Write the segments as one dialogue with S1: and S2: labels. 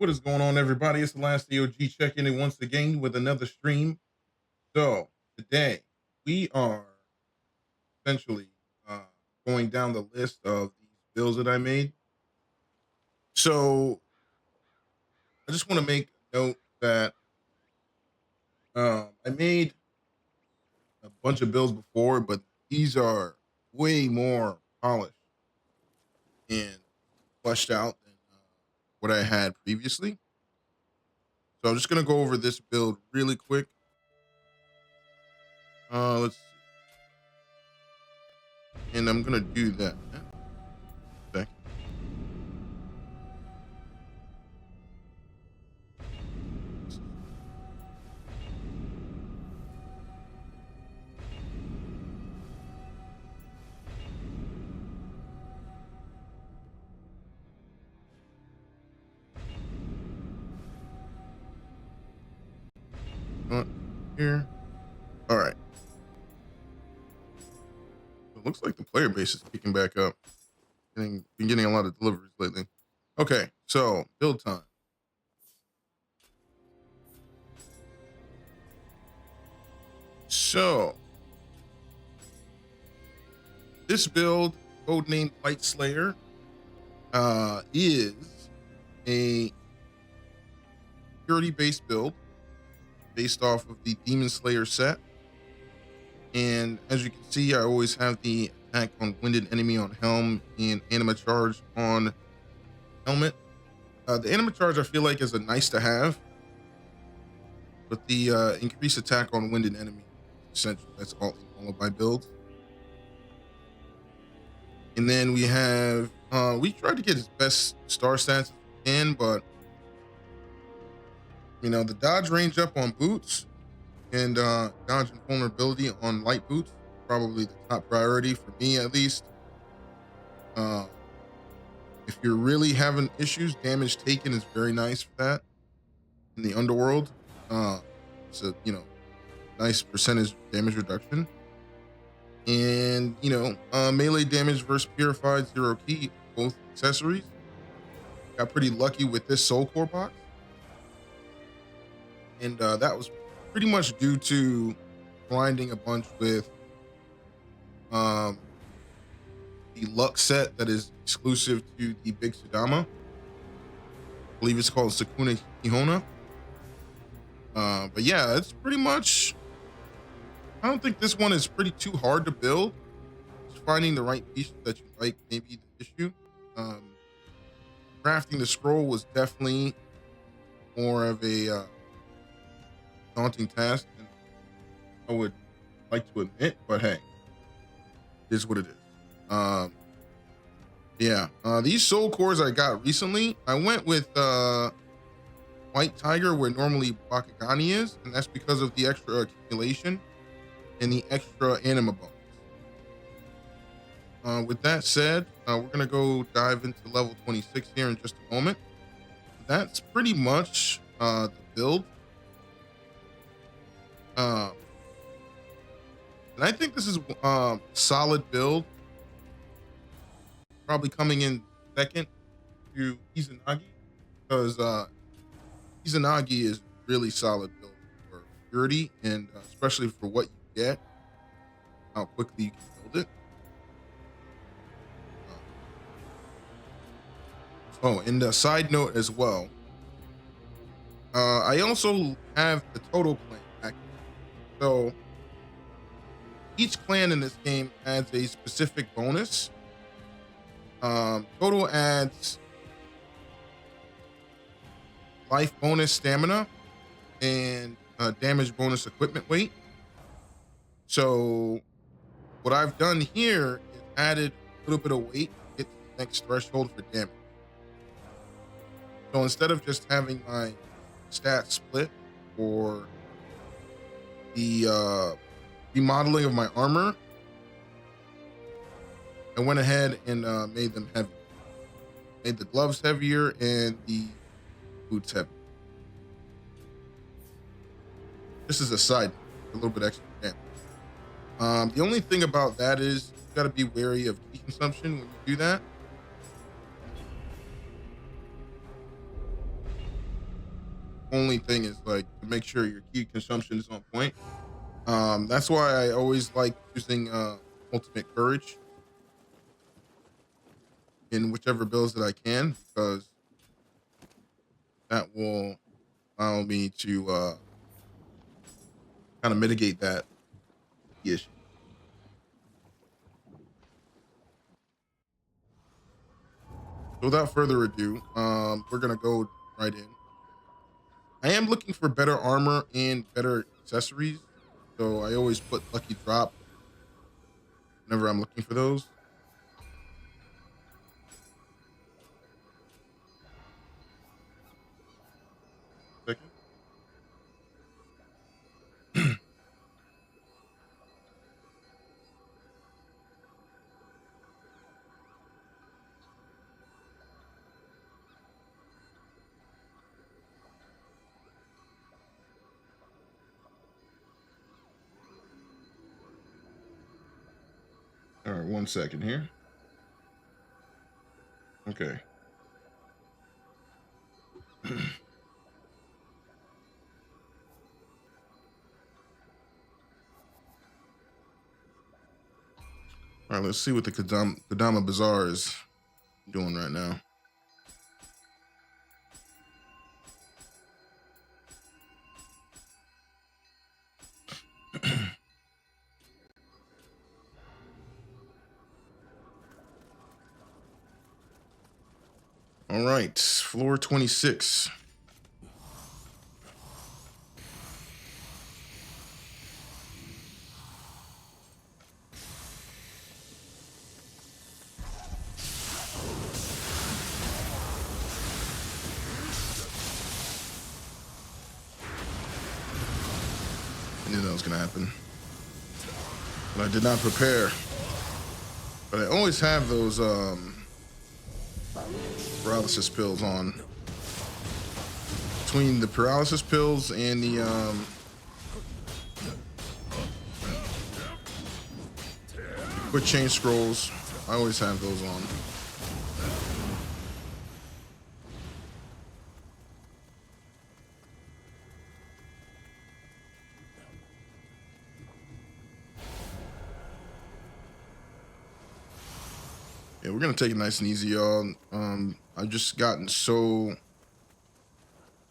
S1: What is going on, everybody? It's the last AOG checking in once again with another stream. So today we are essentially uh, going down the list of these bills that I made. So I just want to make a note that I made a bunch of bills before, but these are way more polished and fleshed out than what I had previously. So I'm just gonna go over this build really quick. Let's see, and I'm gonna do that. Second. Here. All right. It looks like the player base is kicking back up. Been getting a lot of deliveries lately. Okay, so build time. So this build, codenamed Light Slayer, is a purity-based build based off of the Demon Slayer set. And as you can see, I always have the attack on winded enemy on helm and anima charge on helmet. The anima charge I feel like is a nice to have, but the increased attack on winded enemy essential. That's all of my builds. And then we have we tried to get his best star stats as we can, but the dodge range up on boots and dodge and vulnerability on light boots, probably the top priority for me at least. If you're really having issues, damage taken is very nice for that in the Underworld. It's a nice percentage damage reduction. And melee damage versus purified 0 key, both accessories. Got pretty lucky with this soul core box, and that was pretty much due to grinding a bunch with the luck set that is exclusive to the Big Sudama. I believe it's called Sakuna Hihona. But yeah, it's pretty much, I don't think this one is pretty too hard to build. Just finding the right piece that you like, maybe the issue. Crafting the scroll was definitely more of a daunting task than I would like to admit, but hey, it is what it is. These soul cores I got recently, I went with White Tiger where normally Bakugani is, and that's because of the extra accumulation and the extra anima bonus. With that said, we're gonna go dive into level 26 here in just a moment. That's pretty much the build. And I think this is solid build. Probably coming in second to Izanagi, because Izanagi is really solid build for purity, and especially for what you get, how quickly you can build it. And a side note as well, I also have the total clan active. So each clan in this game adds a specific bonus. Total adds life bonus stamina and damage bonus equipment weight. So what I've done here is added a little bit of weight to get to the next threshold for damage. So instead of just having my stats split or the remodeling of my armor, I went ahead and made them heavy. Made the gloves heavier and the boots heavier. This is a side, a little bit extra damage. The only thing about that is you got to be wary of key consumption when you do that. only thing is like to make sure your key consumption is on point. That's why I always like using ultimate courage in whichever builds that I can, because that will allow me to kind of mitigate that issue. So without further ado, we're gonna go right in. I am looking for better armor and better accessories, so I always put lucky drop whenever I'm looking for those. Second. All right, 1 second here. Okay. All right, let's see what the Kodama Bazaar is doing right now. All right, floor 26. I knew that was gonna happen, but I did not prepare. But I always have those paralysis pills on. Between the paralysis pills and the quick change scrolls, I always have those on. Yeah, we're gonna take it nice and easy, y'all. I've just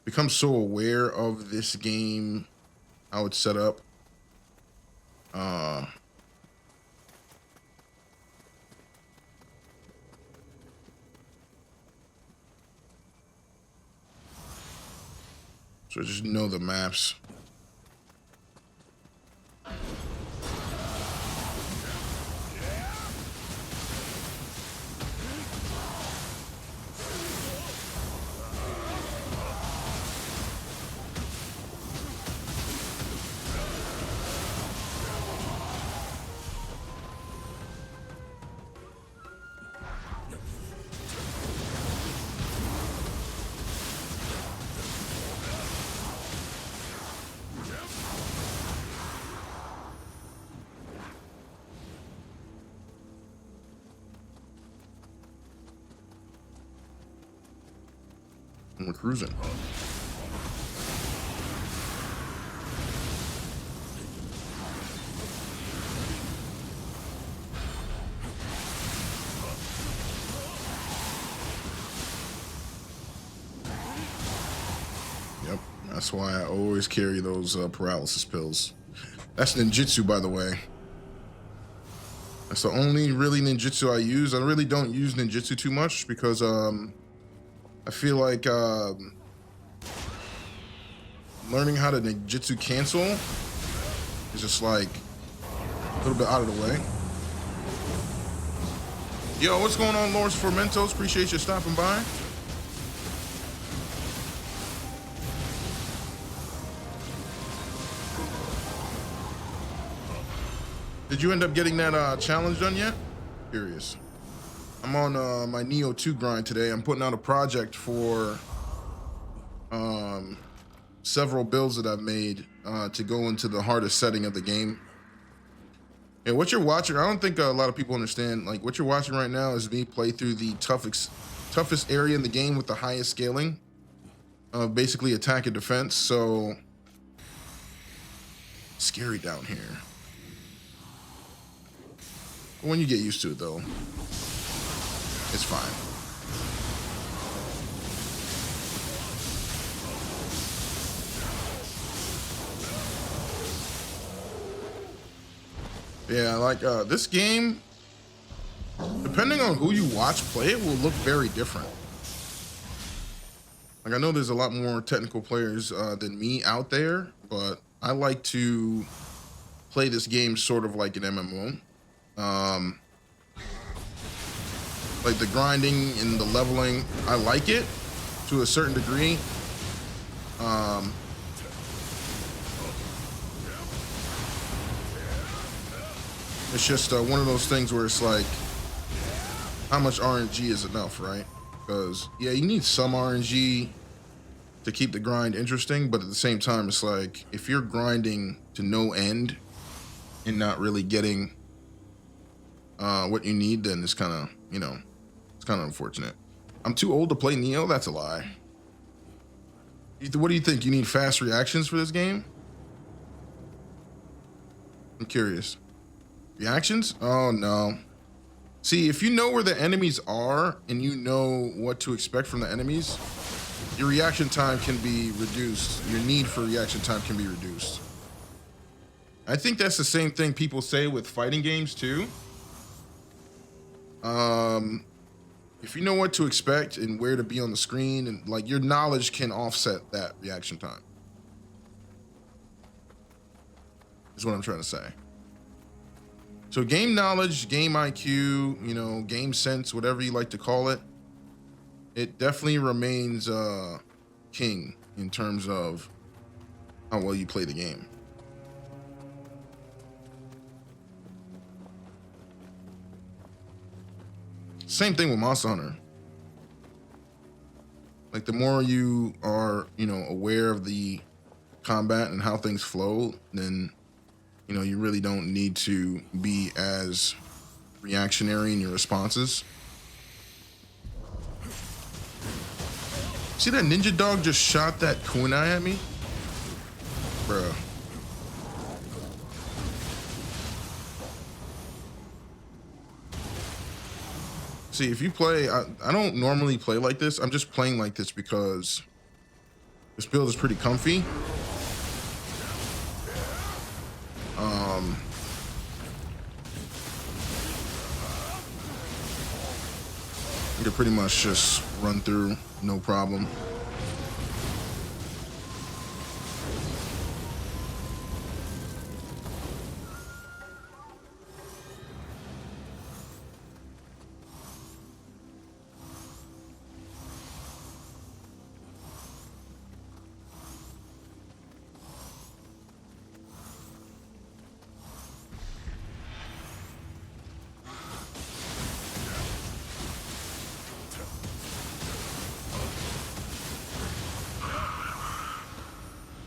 S1: become so aware of this game, how it's set up. So just know the maps. And we're cruising. Yep, that's why I always carry those paralysis pills. That's ninjutsu, by the way. That's the only really ninjutsu I use. I really don't use ninjutsu too much because I feel like learning how to ninjutsu cancel is just like a little bit out of the way. Yo, what's going on, Lawrence Formentos? Appreciate you stopping by. Did you end up getting that challenge done yet? Curious. I'm on my Neo 2 grind today. I'm putting out a project for several builds that I've made to go into the hardest setting of the game. And what you're watching, I don't think a lot of people understand, like what you're watching right now is me play through the toughest area in the game with the highest scaling. basically attack and defense. So scary down here. But when you get used to it, though, it's fine. Yeah, like this game, depending on who you watch play it, will look very different. Like I know there's a lot more technical players than me out there, but I like to play this game sort of like an MMO. Like the grinding and the leveling, I like it to a certain degree. It's just one of those things where it's like, how much RNG is enough, right? Because yeah, you need some RNG to keep the grind interesting, but at the same time, it's like if you're grinding to no end and not really getting what you need, then it's kind of, you know, it's kind of unfortunate. I'm too old to play Neo. That's a lie. What do you think? You need fast reactions for this game? I'm curious. Reactions? Oh no. See, if you know where the enemies are and you know what to expect from the enemies, your reaction time can be reduced. Your need for reaction time can be reduced. I think that's the same thing people say with fighting games too. If you know what to expect and where to be on the screen, and like your knowledge can offset that reaction time. Is what I'm trying to say. So game knowledge, game IQ, you know, game sense, whatever you like to call it, it definitely remains king in terms of how well you play the game. Same thing with Monster Hunter. Like the more you are, you know, aware of the combat and how things flow, then, you know, you really don't need to be as reactionary in your responses. See that ninja dog just shot that kunai at me? Bruh. See, if you play, I don't normally play like this. I'm just playing like this because this build is pretty comfy. You can pretty much just run through, no problem.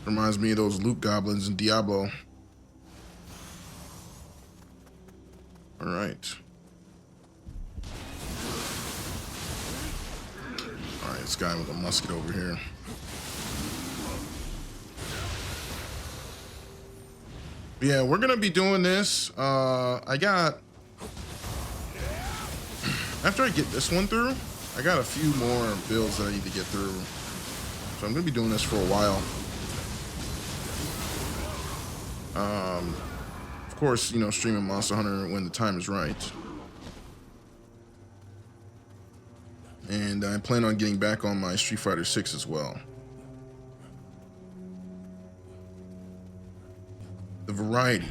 S1: Reminds me of those loot goblins in Diablo. All right. All right, this guy with a musket over here. But yeah, we're gonna be doing this. I got, after I get this one through, I got a few more builds that I need to get through. So I'm gonna be doing this for a while. Of course, you know, streaming Monster Hunter when the time is right. And I plan on getting back on my Street Fighter 6 as well. The variety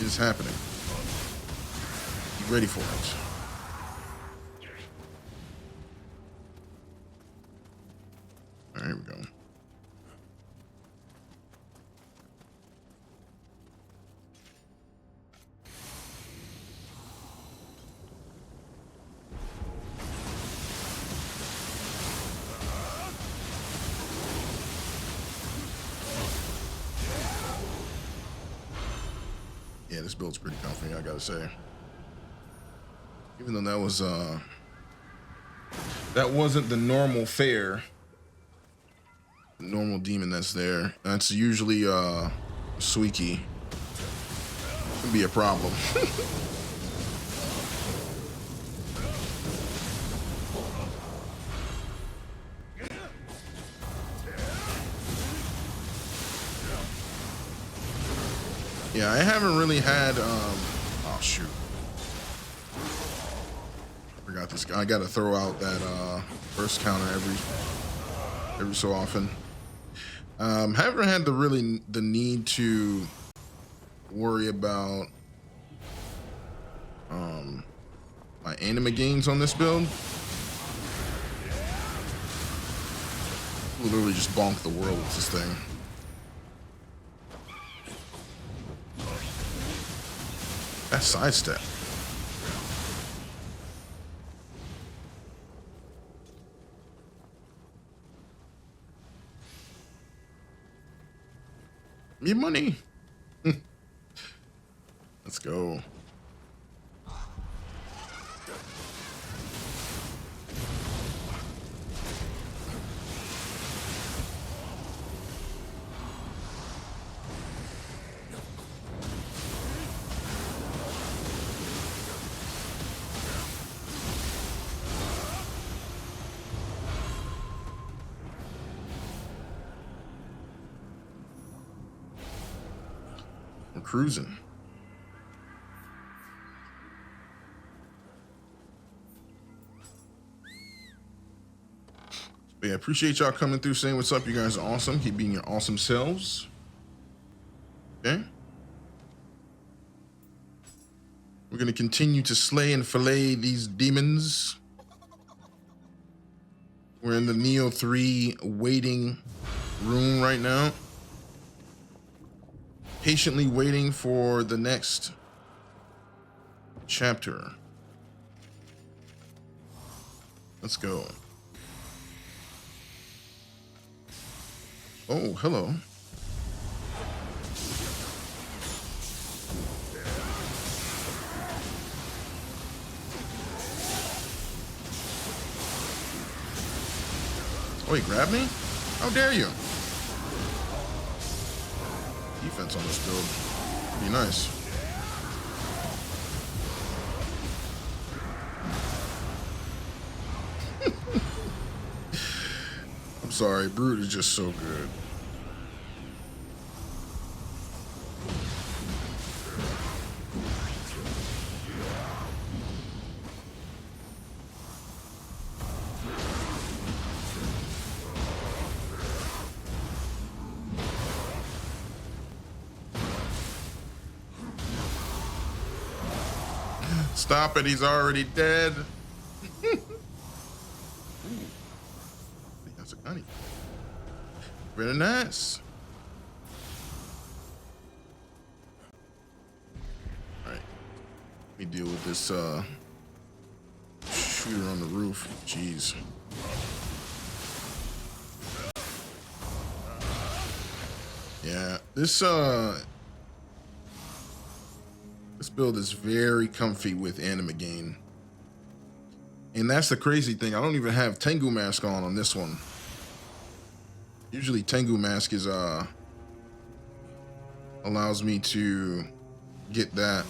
S1: is happening. Be ready for it. All right, here we go. Yeah, this build's pretty comfy, I gotta say. Even though that wasn't the normal fare normal demon that's there. That's usually Suiki. Could be a problem. Yeah, I haven't really had oh shoot. Forgot this guy. I gotta throw out that burst counter every so often. Haven't had the need to worry about my anima gains on this build. Literally just bonk the world with this thing. That sidestep. Me money. Let's go. We're cruising. But yeah, appreciate y'all coming through, saying what's up. You guys are awesome. Keep being your awesome selves. Okay. We're going to continue to slay and fillet these demons. We're in the Neo 3 waiting room right now. Patiently waiting for the next chapter. Let's go. Oh, hello. Oh, he grabbed me? How dare you? Defense on this build. Be nice. I'm sorry, Brute is just so good. Stop it, he's already dead. Ooh. That's a gunny. Very nice. Alright. Let me deal with this shooter on the roof. Jeez. Yeah, this build is very comfy with anima gain. And that's the crazy thing. I don't even have Tengu Mask on this one. Usually Tengu Mask is allows me to get that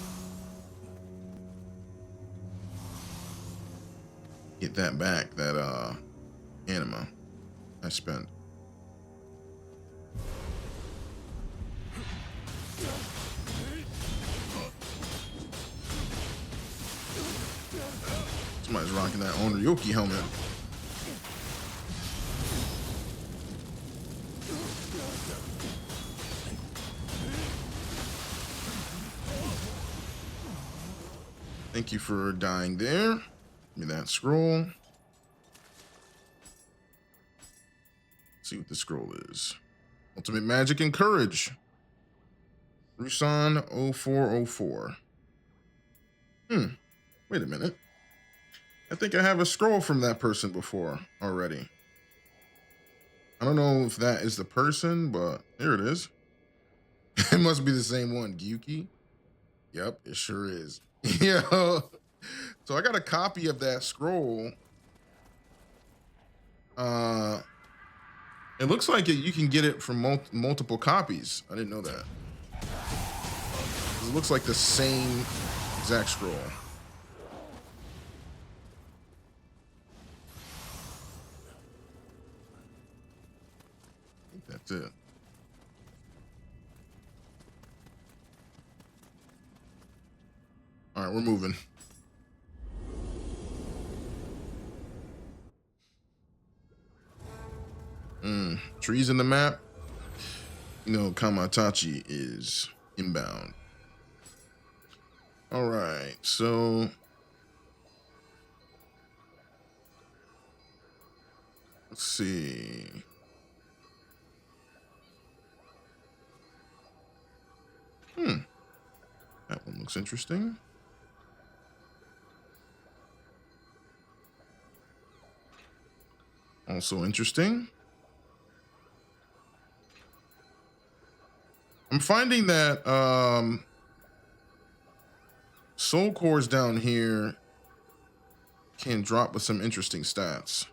S1: back, that anima I spent. Somebody's rocking that Owner Yoki helmet. Thank you for dying there. Give me that scroll. Let's see what the scroll is. Ultimate Magic and Courage. Rusan 0404. Wait a minute. I think I have a scroll from that person before already. I don't know if that is the person, but there it is. It must be the same one. Gyuki? Yep, it sure is. Yo. So I got a copy of that scroll. It It looks like you can get it from multiple copies. I didn't know that. It looks like the same exact scroll. I think that's it. All right, we're moving. Trees in the map. You know, Kamatachi is inbound. All right, so let's see. That one looks interesting. Also interesting. I'm finding that soul cores down here can drop with some interesting stats.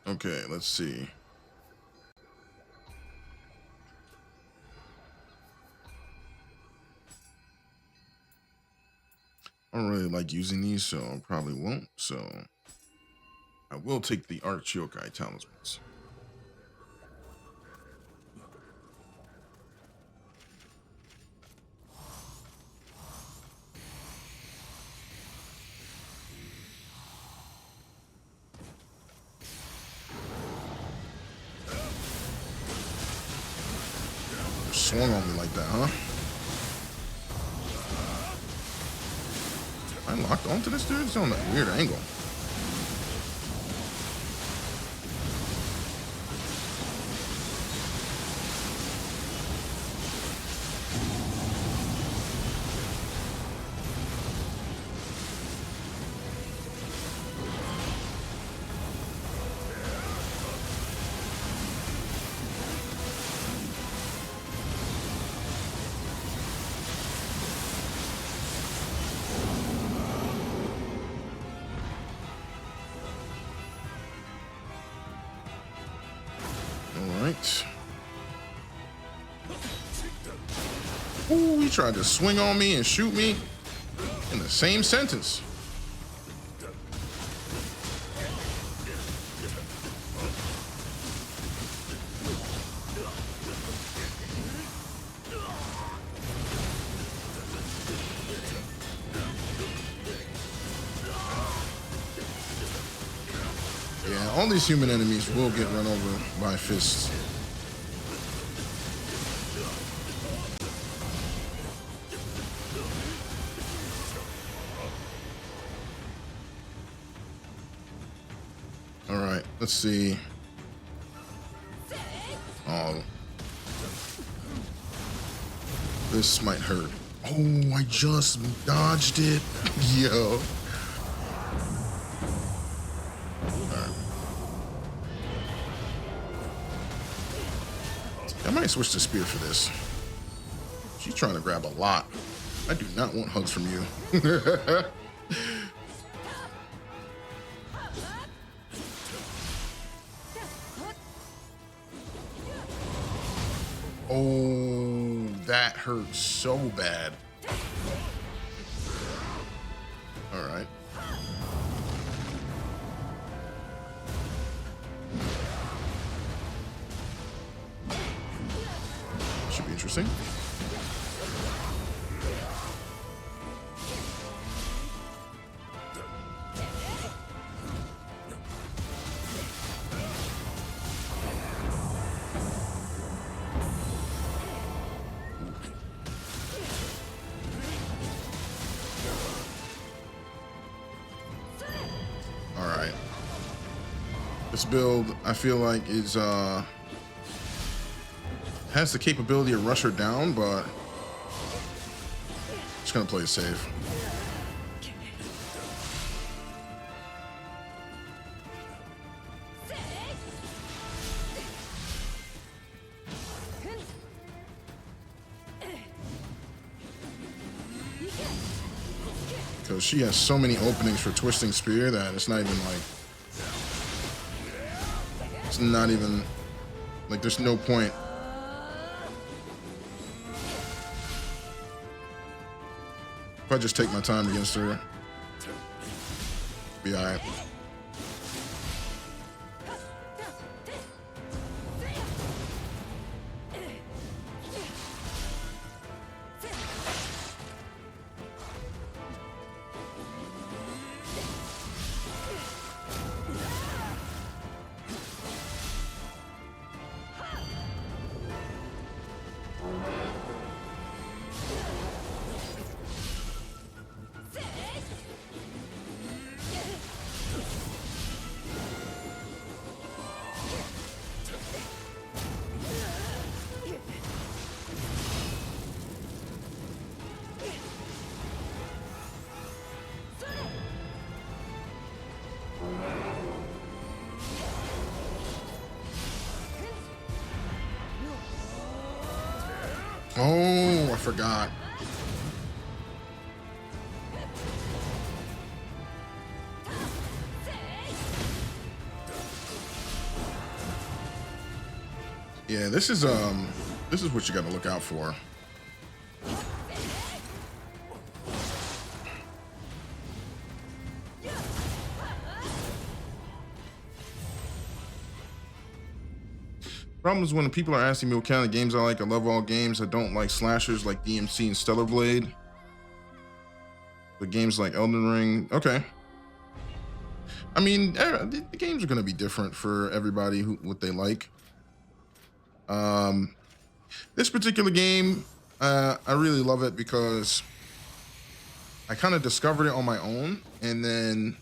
S1: Okay, let's see. I don't really like using these, so I probably won't. So I will take the Arch Yokai talismans. Swung on me like that, huh? I locked onto this dude? It's on a weird angle. Ooh, he tried to swing on me and shoot me in the same sentence. Yeah, all these human enemies will get run over by fists. All right, let's see. Oh, this might hurt. Oh, I just dodged it. Yo. I might switch to spear for this. She's trying to grab a lot. I do not want hugs from you. Oh, that hurts so bad. All right. Should be interesting. All right. This build, I feel like, is has the capability to rush her down, but just gonna play it safe. because she has so many openings for twisting spear that it's not even like, it's not even like, there's no point. If I just take my time against her, be all right. Oh, I forgot. Yeah, this is what you got to look out for. Problem is when people are asking me what kind of games I like. I love all games. I don't like slashers like DMC and Stellar Blade. But games like Elden Ring, okay. I mean, the games are going to be different for everybody what they like. This particular game, I really love it because I kind of discovered it on my own, and then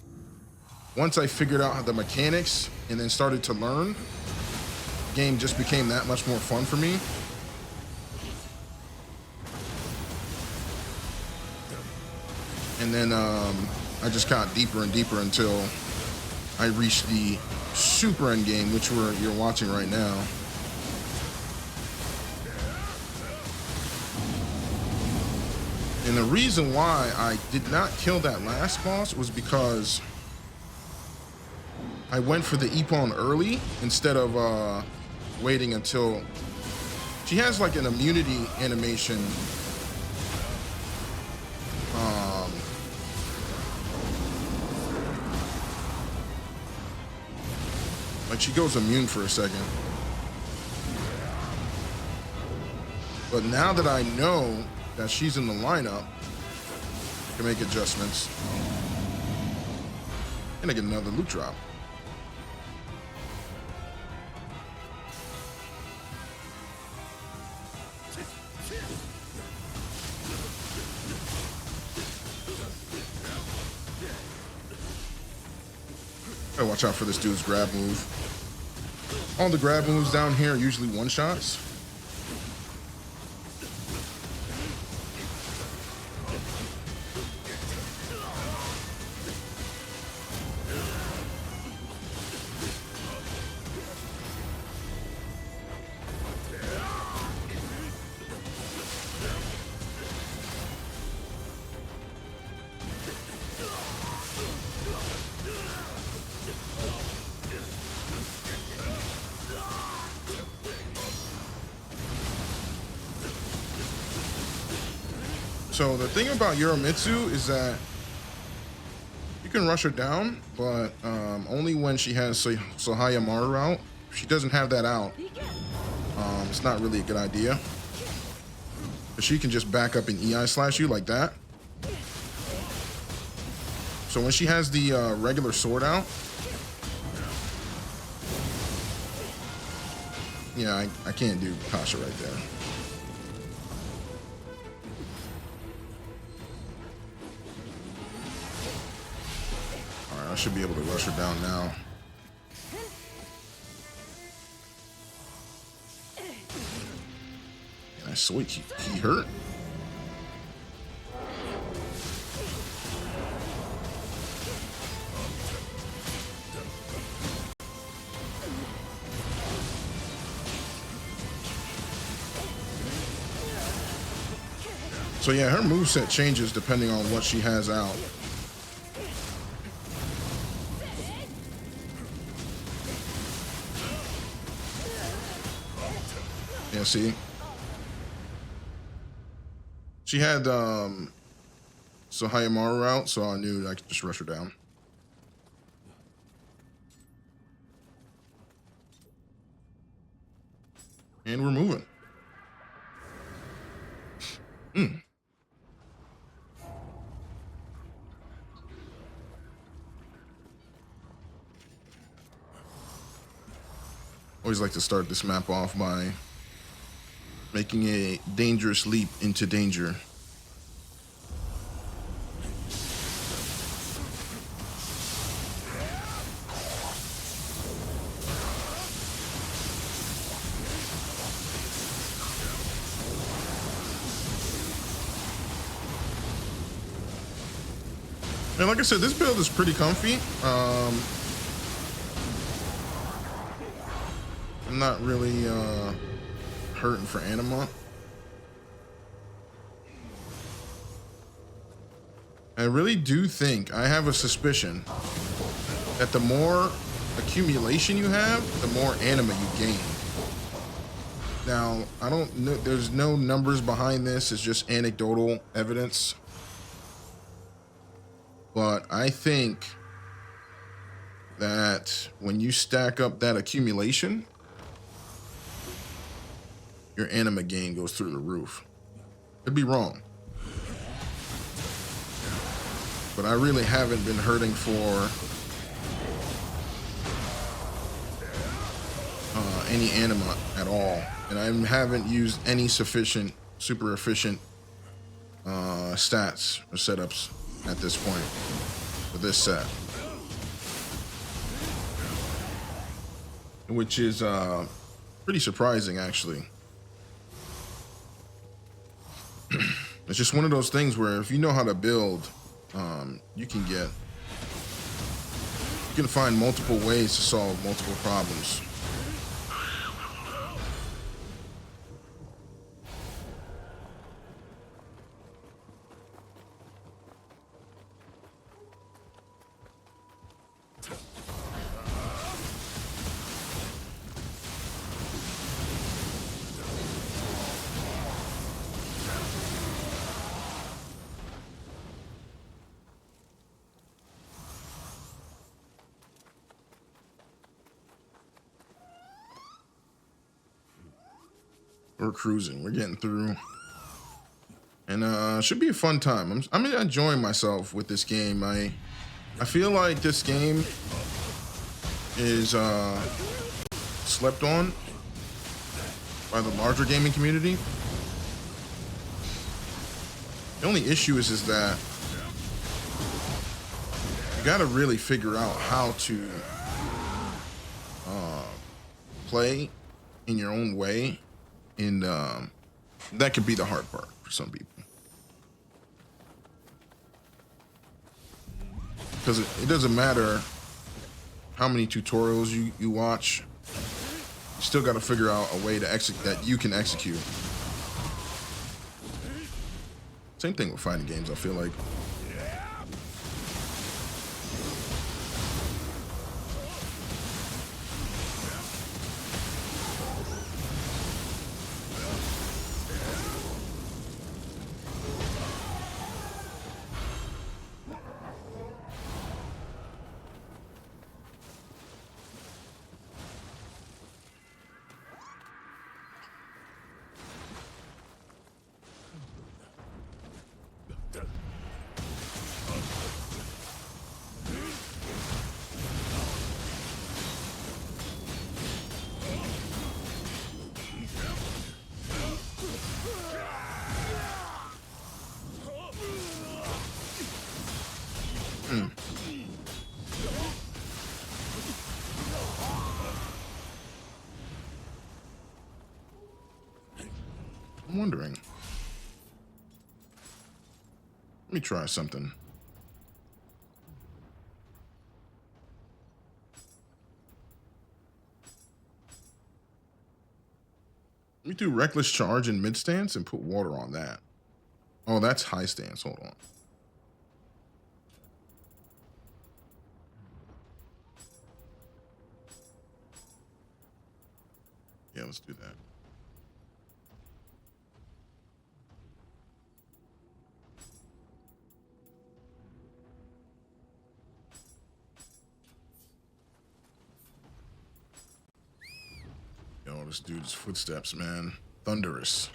S1: once I figured out the mechanics and then started to learn, the game just became that much more fun for me. And then I just got deeper and deeper until I reached the super end game, which you're watching right now. And the reason why I did not kill that last boss was because I went for the Ippon early instead of waiting until she has like an immunity animation. Like she goes immune for a second. But now that I know that she's in the lineup, I can make adjustments. And I get another loot drop. Gotta watch out for this dude's grab move. All the grab moves down here are usually one-shots. So the thing about Yoromitsu is that you can rush her down, but only when she has Sahaya Maru out. If she doesn't have that out, it's not really a good idea. But she can just back up and EI slash you like that. So when she has the regular sword out, yeah, I can't do Kasha right there. I should be able to rush her down now. And I swear he hurt. So yeah, her moveset changes depending on what she has out. Yeah, see? She had Hayamaru out, so I knew I could just rush her down. And we're moving. Always like to start this map off by making a dangerous leap into danger. And like I said, this build is pretty comfy. I'm not really hurting for anima. I really do think, I have a suspicion that the more accumulation you have, the more anima you gain. Now, I don't know, there's no numbers behind this, it's just anecdotal evidence. But I think that when you stack up that accumulation, your anima gain goes through the roof. Could be wrong, but I really haven't been hurting for any anima at all, and I haven't used any sufficient super efficient stats or setups at this point for this set, which is pretty surprising actually. It's just one of those things where if you know how to build, you can find multiple ways to solve multiple problems. We're cruising, we're getting through, and should be a fun time. I'm enjoying myself with this game. I feel like this game is slept on by the larger gaming community. The only issue is that you got to really figure out how to play in your own way. And that could be the hard part for some people, because it doesn't matter how many tutorials you watch, you still got to figure out a way to execute that you can execute. Same thing with fighting games, I feel like. I'm wondering. Let me try something. Let me do reckless charge in mid stance and put water on that. Oh, that's high stance. Hold on. Yeah, let's do that. Yo, this dude's footsteps, man. Thunderous.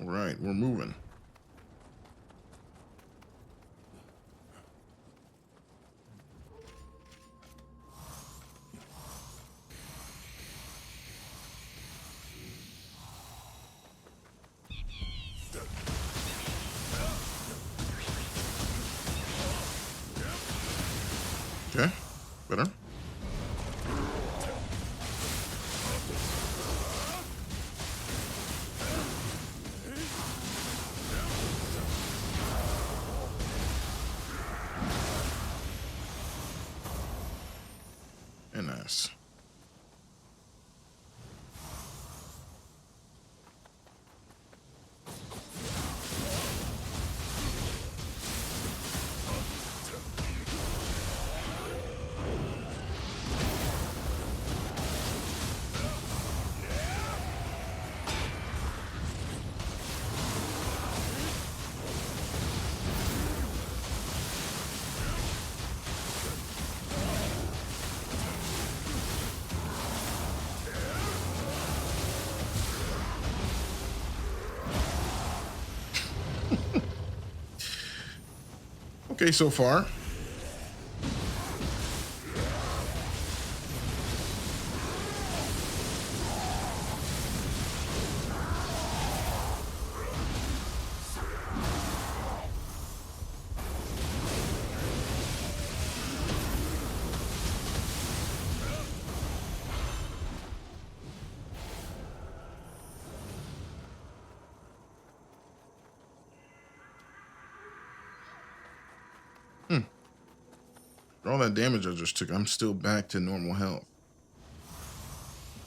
S1: All right, we're moving. Okay, better. And nice. Okay, so far. For all that damage I just took, I'm still back to normal health.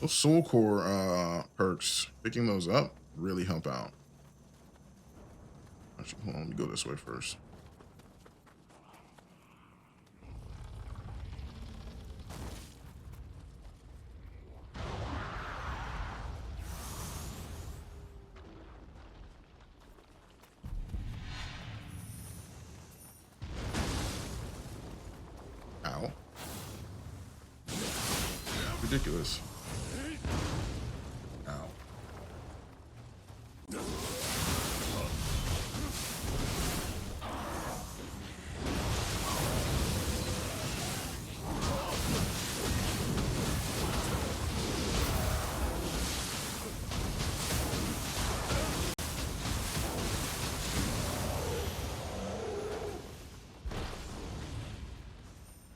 S1: Those soul core perks, picking those up really help out. Actually, hold on, let me go this way first. Ow. Ridiculous. Ow.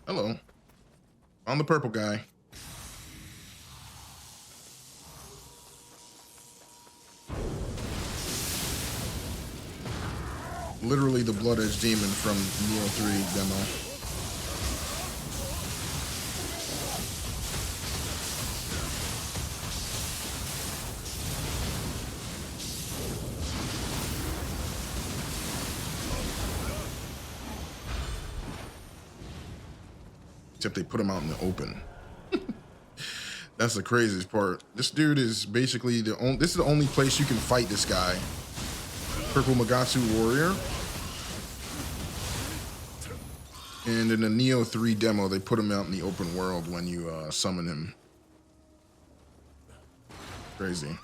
S1: Hello. I'm the purple guy. Literally the Blood Edge Demon from Neo 3 demo. Except they put him out in the open. That's the craziest part. This dude is basically this is the only place you can fight this guy. Purple Magatsu Warrior. And in the Neo 3 demo, they put him out in the open world when you summon him. Crazy.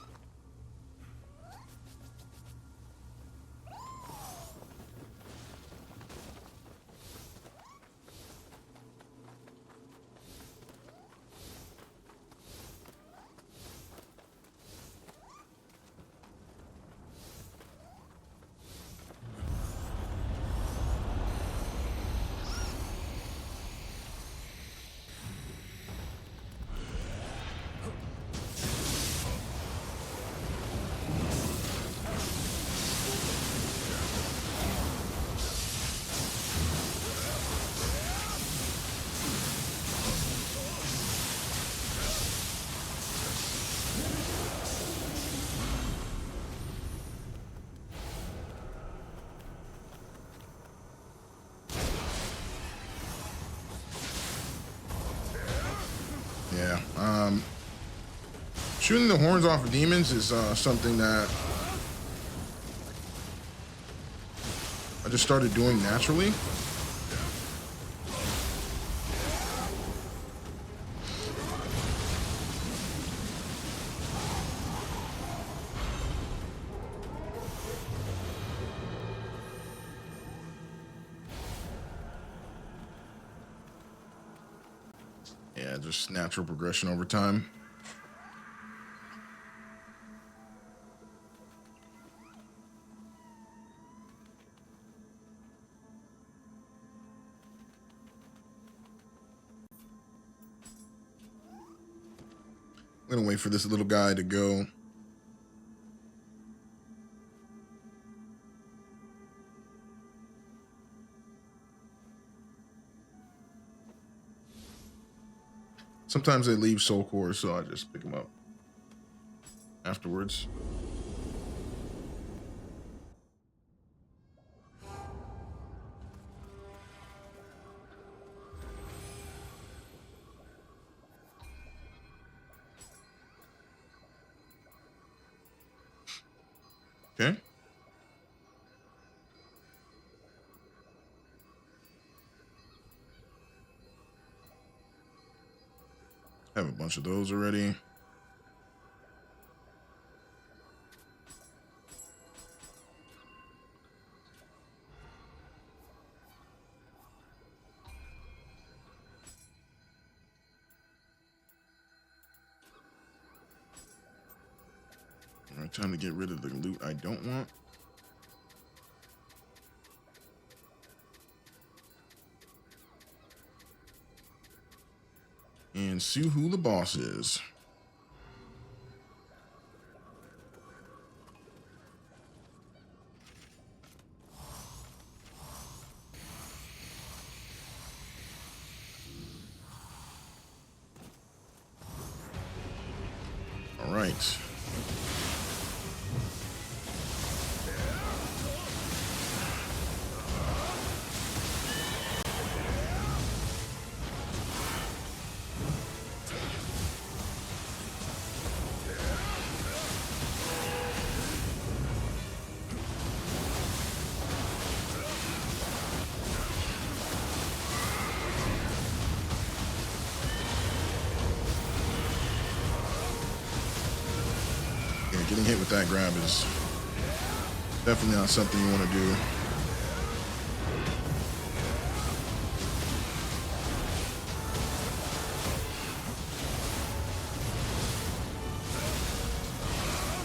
S1: Shooting the horns off of demons is something that I just started doing naturally. Yeah, just natural progression over time. I'm gonna wait for this little guy to go. Sometimes they leave soul cores, so I just pick them up afterwards. Okay. I have a bunch of those already. All right, time to get rid of the loot I don't want. And see who the boss is. All right. Getting hit with that grab is definitely not something you want to do.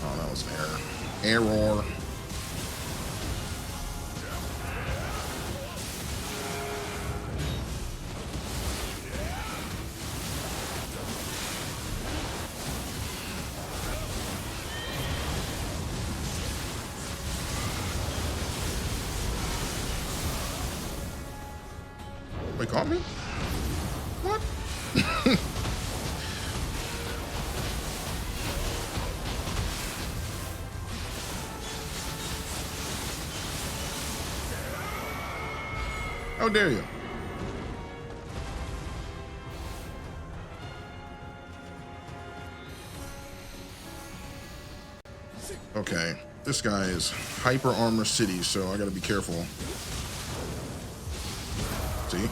S1: Oh, that was an error. Error. They caught me? What? How dare you? Okay, this guy is hyper armor city, so I gotta be careful. See?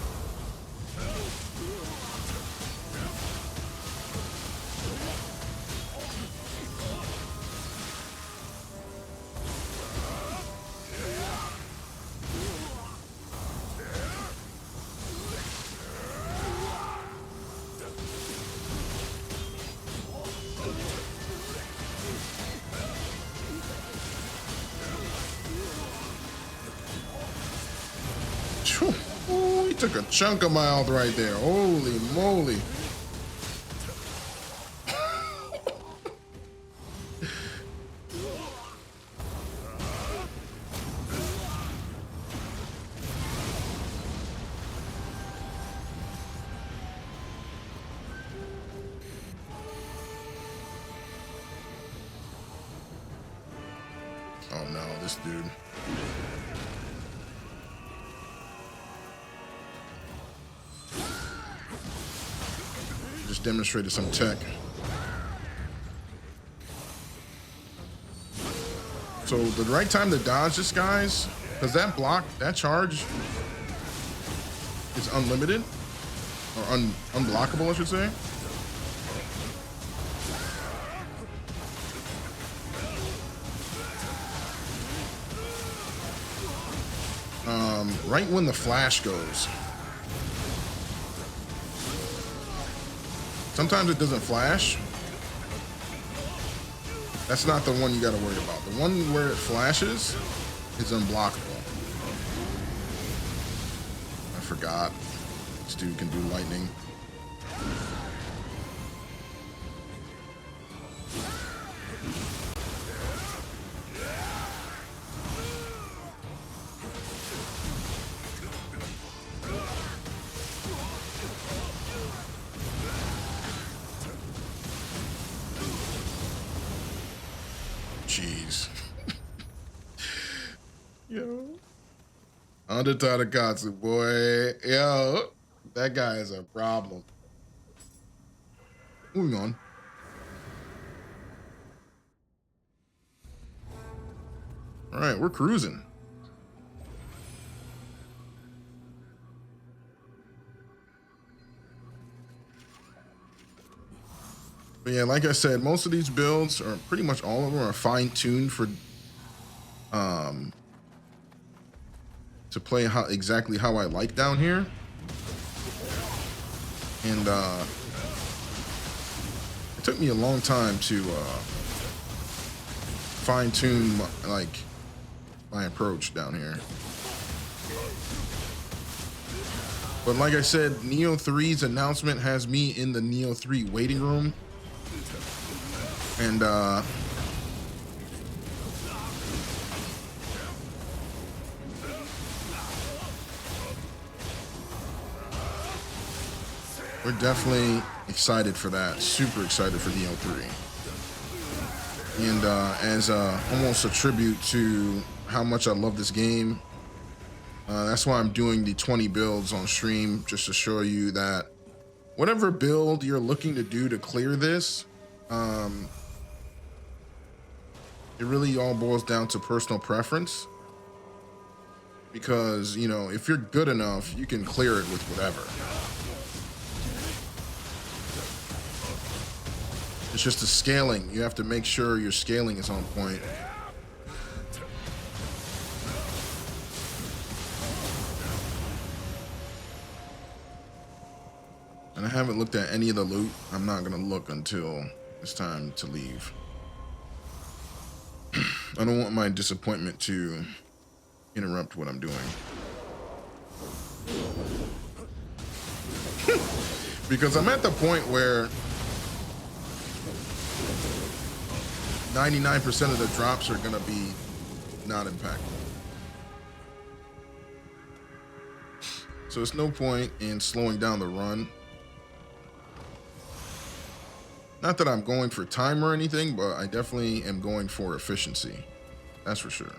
S1: Ooh, he took a chunk of my health right there. Holy moly. Oh no, this dude. Just demonstrated some tech. So the right time to dodge this, guys, because that block, that charge is unlimited or unblockable, I should say. Right when the flash goes. Sometimes it doesn't flash. That's not the one you got to worry about. The one where it flashes is unblockable. I forgot. This dude can do lightning. Jeez. Yo. Under Tadakatsu, boy. Yo. That guy is a problem. Moving on. All right, we're cruising. But yeah, like I said, most of these builds, or pretty much all of them, are fine-tuned for to play exactly how I like down here. And it took me a long time to fine-tune my approach down here. But like I said, Neo 3's announcement has me in the Neo 3 waiting room. And we're definitely excited for that. Super excited for Neo 3. And as almost a tribute to how much I love this game, that's why I'm doing the 20 builds on stream, just to show you that whatever build you're looking to do to clear this, it really all boils down to personal preference. Because, you know, if you're good enough, you can clear it with whatever. It's just the scaling. You have to make sure your scaling is on point. And I haven't looked at any of the loot. I'm not gonna look until it's time to leave. I don't want my disappointment to interrupt what I'm doing. Because I'm at the point where 99% of the drops are gonna be not impactful. So there's no point in slowing down the run. Not that I'm going for time or anything, but I definitely am going for efficiency. That's for sure.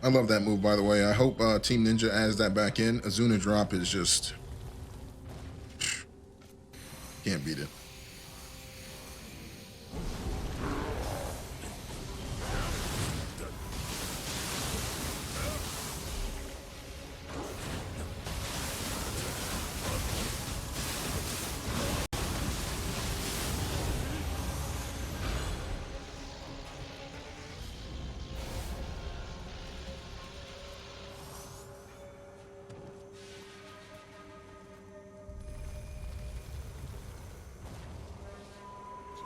S1: I love that move, by the way. I hope Team Ninja adds that back in. Azuna drop is just... can't beat it.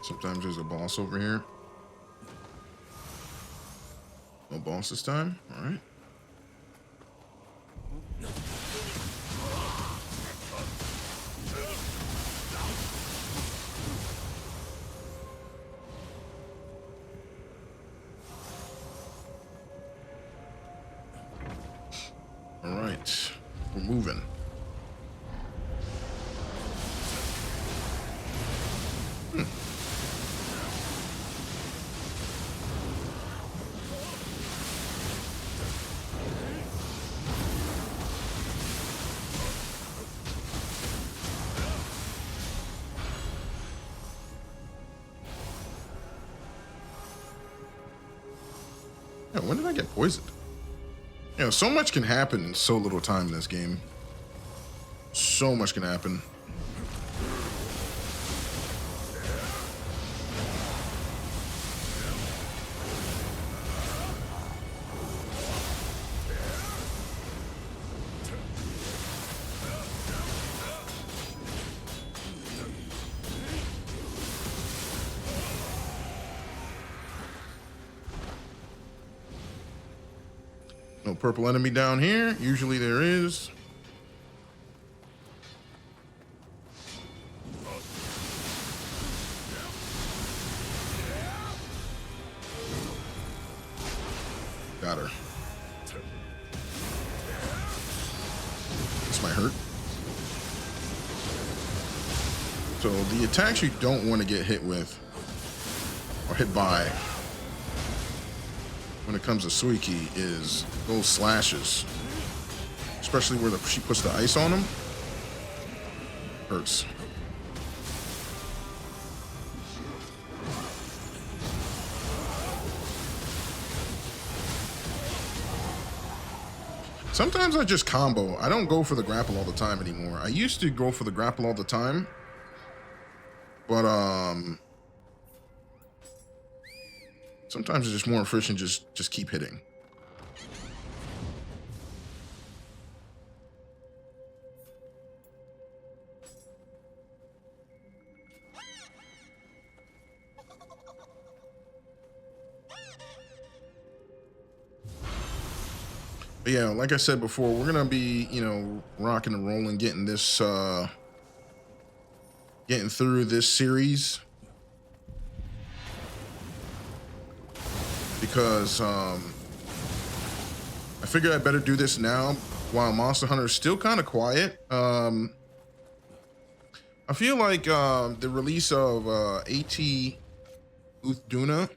S1: Sometimes there's a boss over here. No boss this time. All right. All right. We're moving. When did I get poisoned? You know, so much can happen in so little time in this game. So much can happen. No purple enemy down here. Usually there is. Got her. This might hurt. So the attacks you don't want to get hit with or hit by when it comes to Suiki is those slashes, especially where she puts the ice on them. Hurts. Sometimes I just combo. I don't go for the grapple all the time anymore. I used to go for the grapple all the time, but sometimes it's just more efficient just keep hitting. But yeah, like I said before, we're gonna be, you know, rocking and rolling, getting this getting through this series. Because I figured I better do this now while Monster Hunter is still kind of quiet. I feel like the release of AT Uthaduna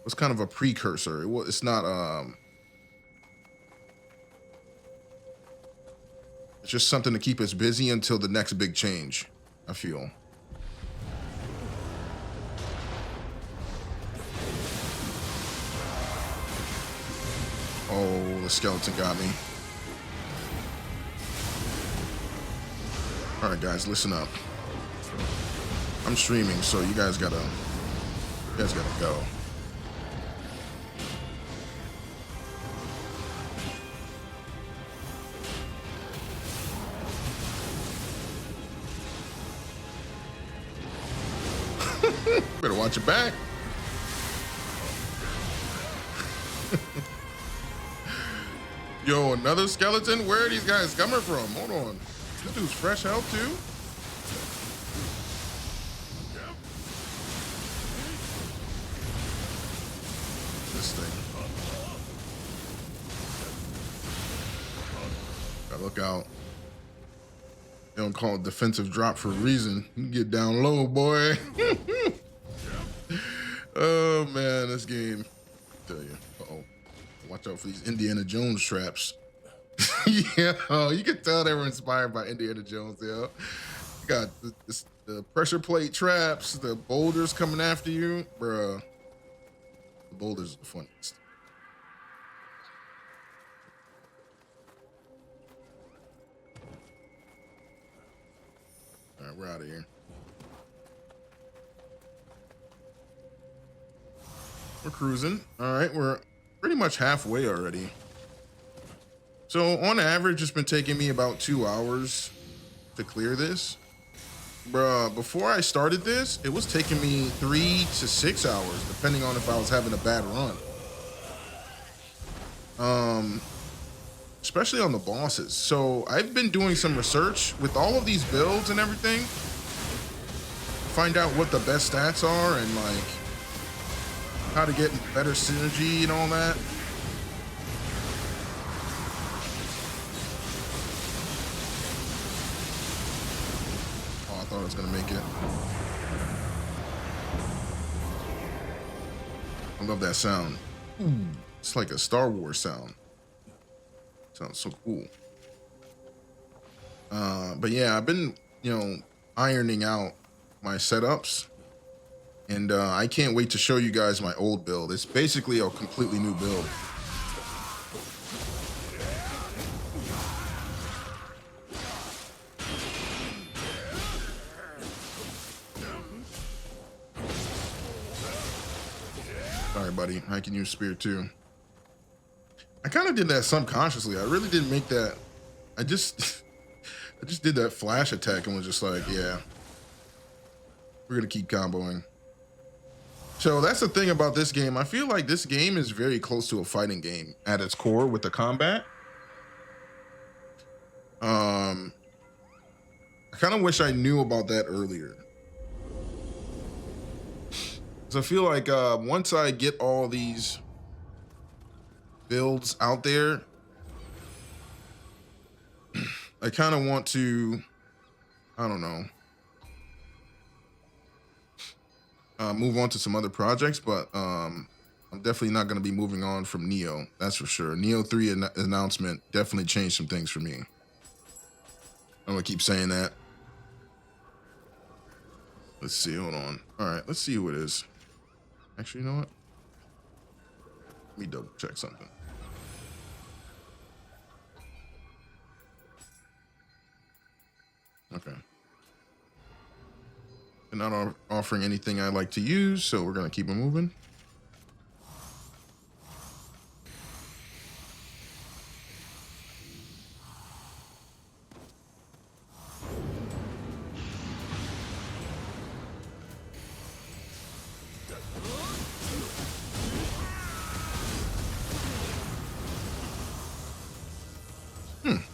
S1: was kind of a precursor. It's not it's just something to keep us busy until the next big change, I feel. Oh, the skeleton got me. All right, guys, listen up. I'm streaming, so you guys gotta go. Better watch your back. Yo, another skeleton? Where are these guys coming from? Hold on. This dude's fresh health too? This thing. Gotta look out. They don't call it defensive drop for a reason. You can get down low, boy. Oh man, this game. I tell you. Uh-oh. Watch out for these Indiana Jones traps. Yeah, you can tell they were inspired by Indiana Jones. Yeah, you got the pressure plate traps, the boulders coming after you, bruh. The boulders are the funniest. All right, we're out of here. We're cruising. All right, we're pretty much halfway already. So on average, it's been taking me about 2 hours to clear this. Bruh, before I started this, it was taking me 3 to 6 hours, depending on if I was having a bad run. Especially on the bosses. So I've been doing some research with all of these builds and everything. Find out what the best stats are and like how to get better synergy and all that. Oh, I thought I was gonna make it. I love that sound. It's like a Star Wars sound. Sounds so cool. But yeah, I've been, you know, ironing out my setups And I can't wait to show you guys my old build. It's basically a completely new build. Sorry, buddy. I can use spear too. I kind of did that subconsciously. I really didn't make that. I just I just did that flash attack and was just like, yeah, we're gonna keep comboing. So that's the thing about this game. I feel like this game is very close to a fighting game at its core with the combat. I kind of wish I knew about that earlier. So I feel like once I get all these builds out there, I kind of want to, I don't know, move on to some other projects, but I'm definitely not going to be moving on from Neo. That's for sure. Neo 3 announcement definitely changed some things for me. I'm going to keep saying that. Let's see. Hold on. All right. Let's see who it is. Actually, you know what? Let me double check something. Okay. They're not offering anything I like to use, so we're going to keep it moving.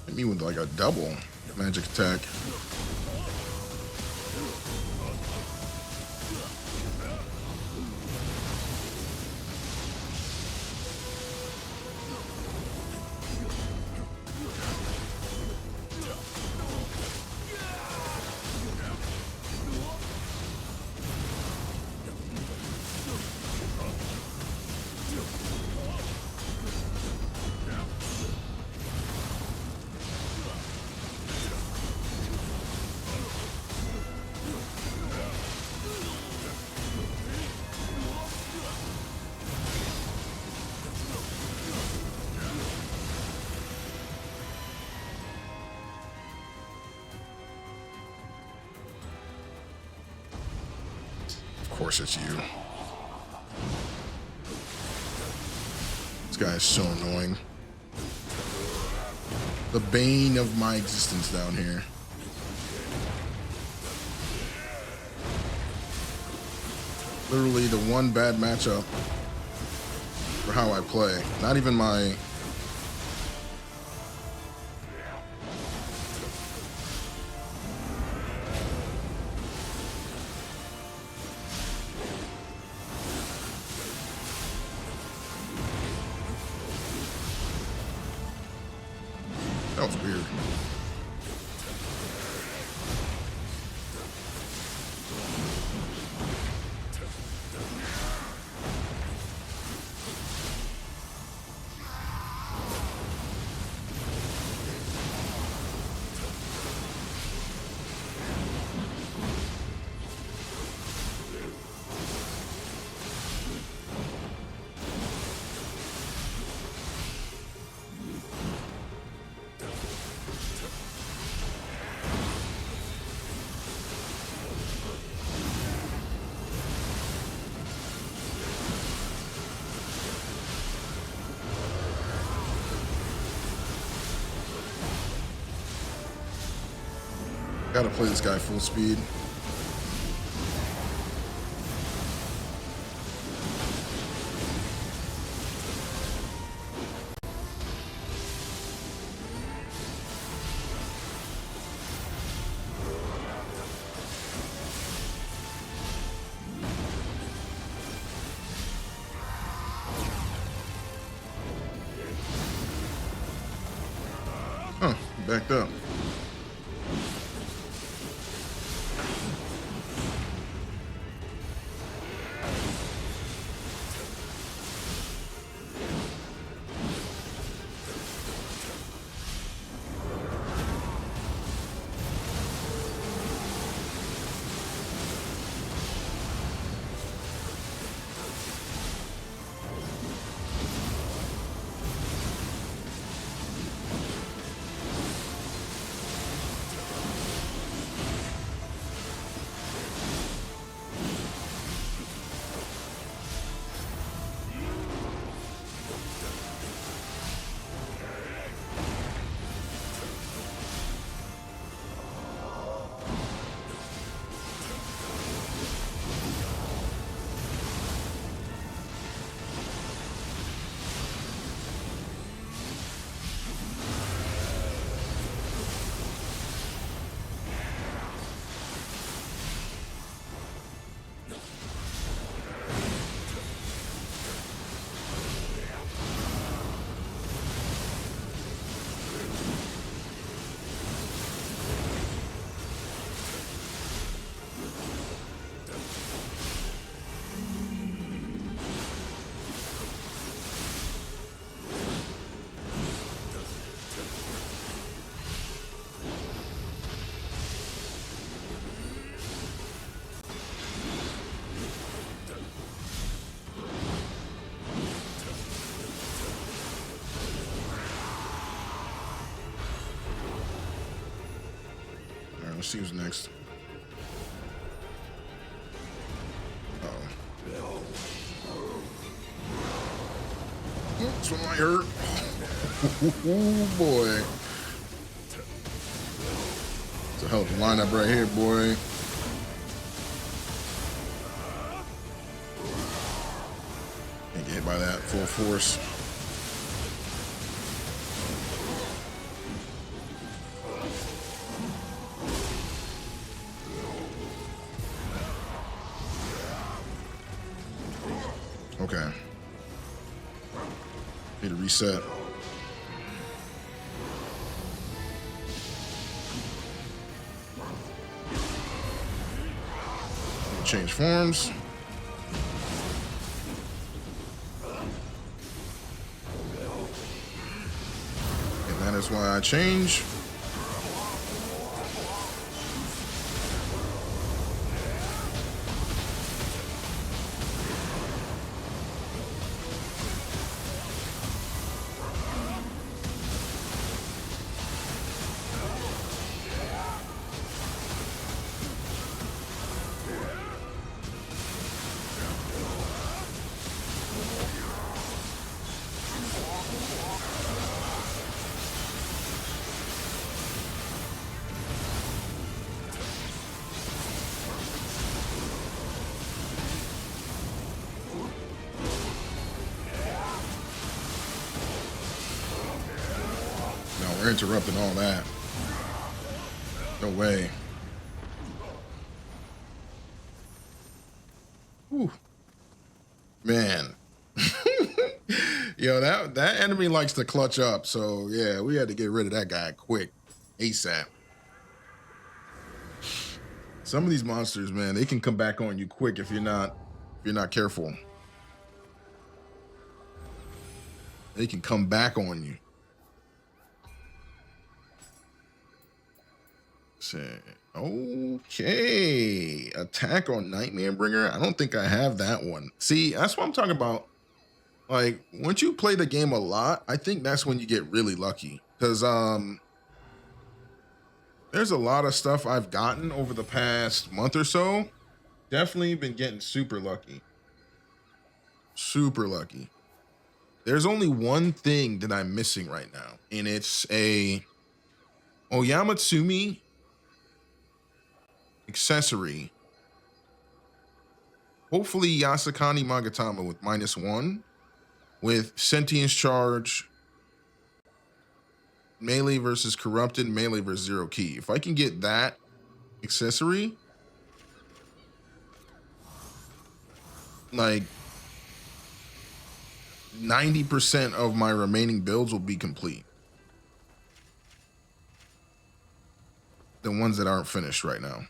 S1: Hit me with like a double magic attack. Of course it's you. This guy is so annoying. The bane of my existence down here. Literally the one bad matchup for how I play. Not even my... That was weird. Gotta play this guy full speed. Huh, backed up. Let's see who's next. Oh. This one might hurt. Oh boy. It's a hell of a lineup right here, boy. Can't get hit by that full force. Okay. Need to reset. Change forms. And that is why I change. They're interrupting all that. No way. Whew. Man. Yo, that enemy likes to clutch up. So yeah, we had to get rid of that guy quick. ASAP. Some of these monsters, man, they can come back on you quick if you're not careful. They can come back on you. Okay, attack on Nightmare Bringer. I don't think I have that one. See, that's what I'm talking about. Like, once you play the game a lot, I think that's when you get really lucky. Because there's a lot of stuff I've gotten over the past month or so. Definitely been getting super lucky. Super lucky. There's only one thing that I'm missing right now, and it's a Oyamatsumi accessory. Hopefully Yasakani Magatama with -1 with Sentience Charge, melee versus corrupted, melee versus zero key. If I can get that accessory, like 90% of my remaining builds will be complete. The ones that aren't finished right now.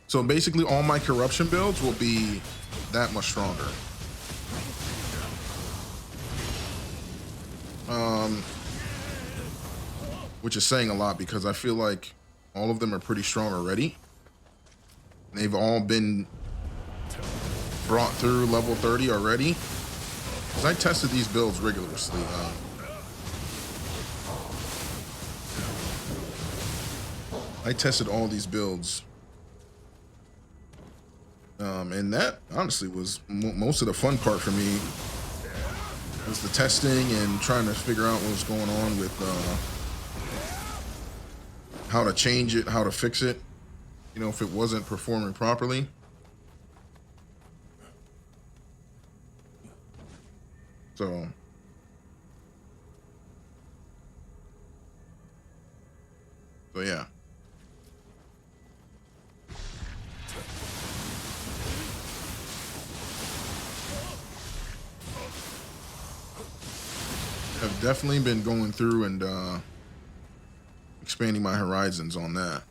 S1: So basically all my corruption builds will be that much stronger. Which is saying a lot because I feel like all of them are pretty strong already. They've all been brought through level 30 already. Because I tested these builds rigorously. I tested all these builds. And that honestly was most of the fun part for me, was the testing and trying to figure out what was going on with how to change it, how to fix it, you know, if it wasn't performing properly. So yeah. I've definitely been going through and expanding my horizons on that.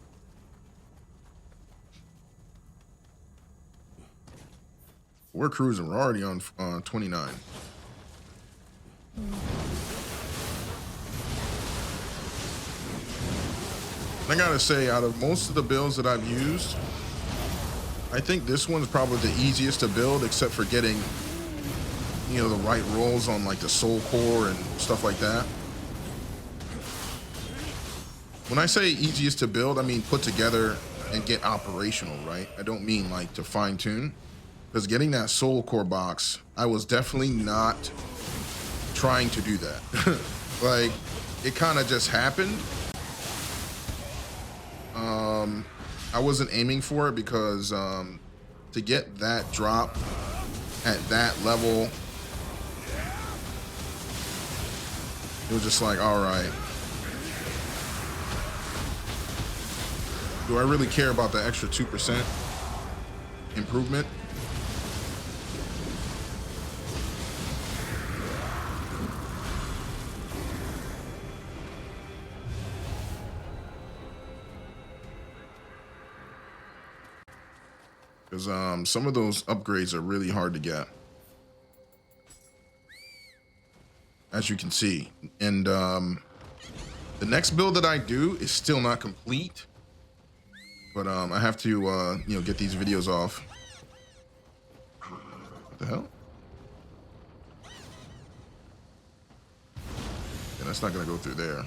S1: We're cruising. We're already on 29. I gotta say, out of most of the builds that I've used, I think this one's probably the easiest to build, except for getting, you know, the right rolls on like the soul core and stuff like that. When I say easiest to build, I mean put together and get operational, right? I don't mean like to fine tune, because getting that soul core box, I was definitely not trying to do that. Like, it kind of just happened. I wasn't aiming for it because to get that drop at that level, it was just like, all right, do I really care about the extra 2% improvement? Because some of those upgrades are really hard to get, as you can see. And the next build that I do is still not complete, but I have to you know, get these videos off. What the hell? Yeah, that's not gonna go through there.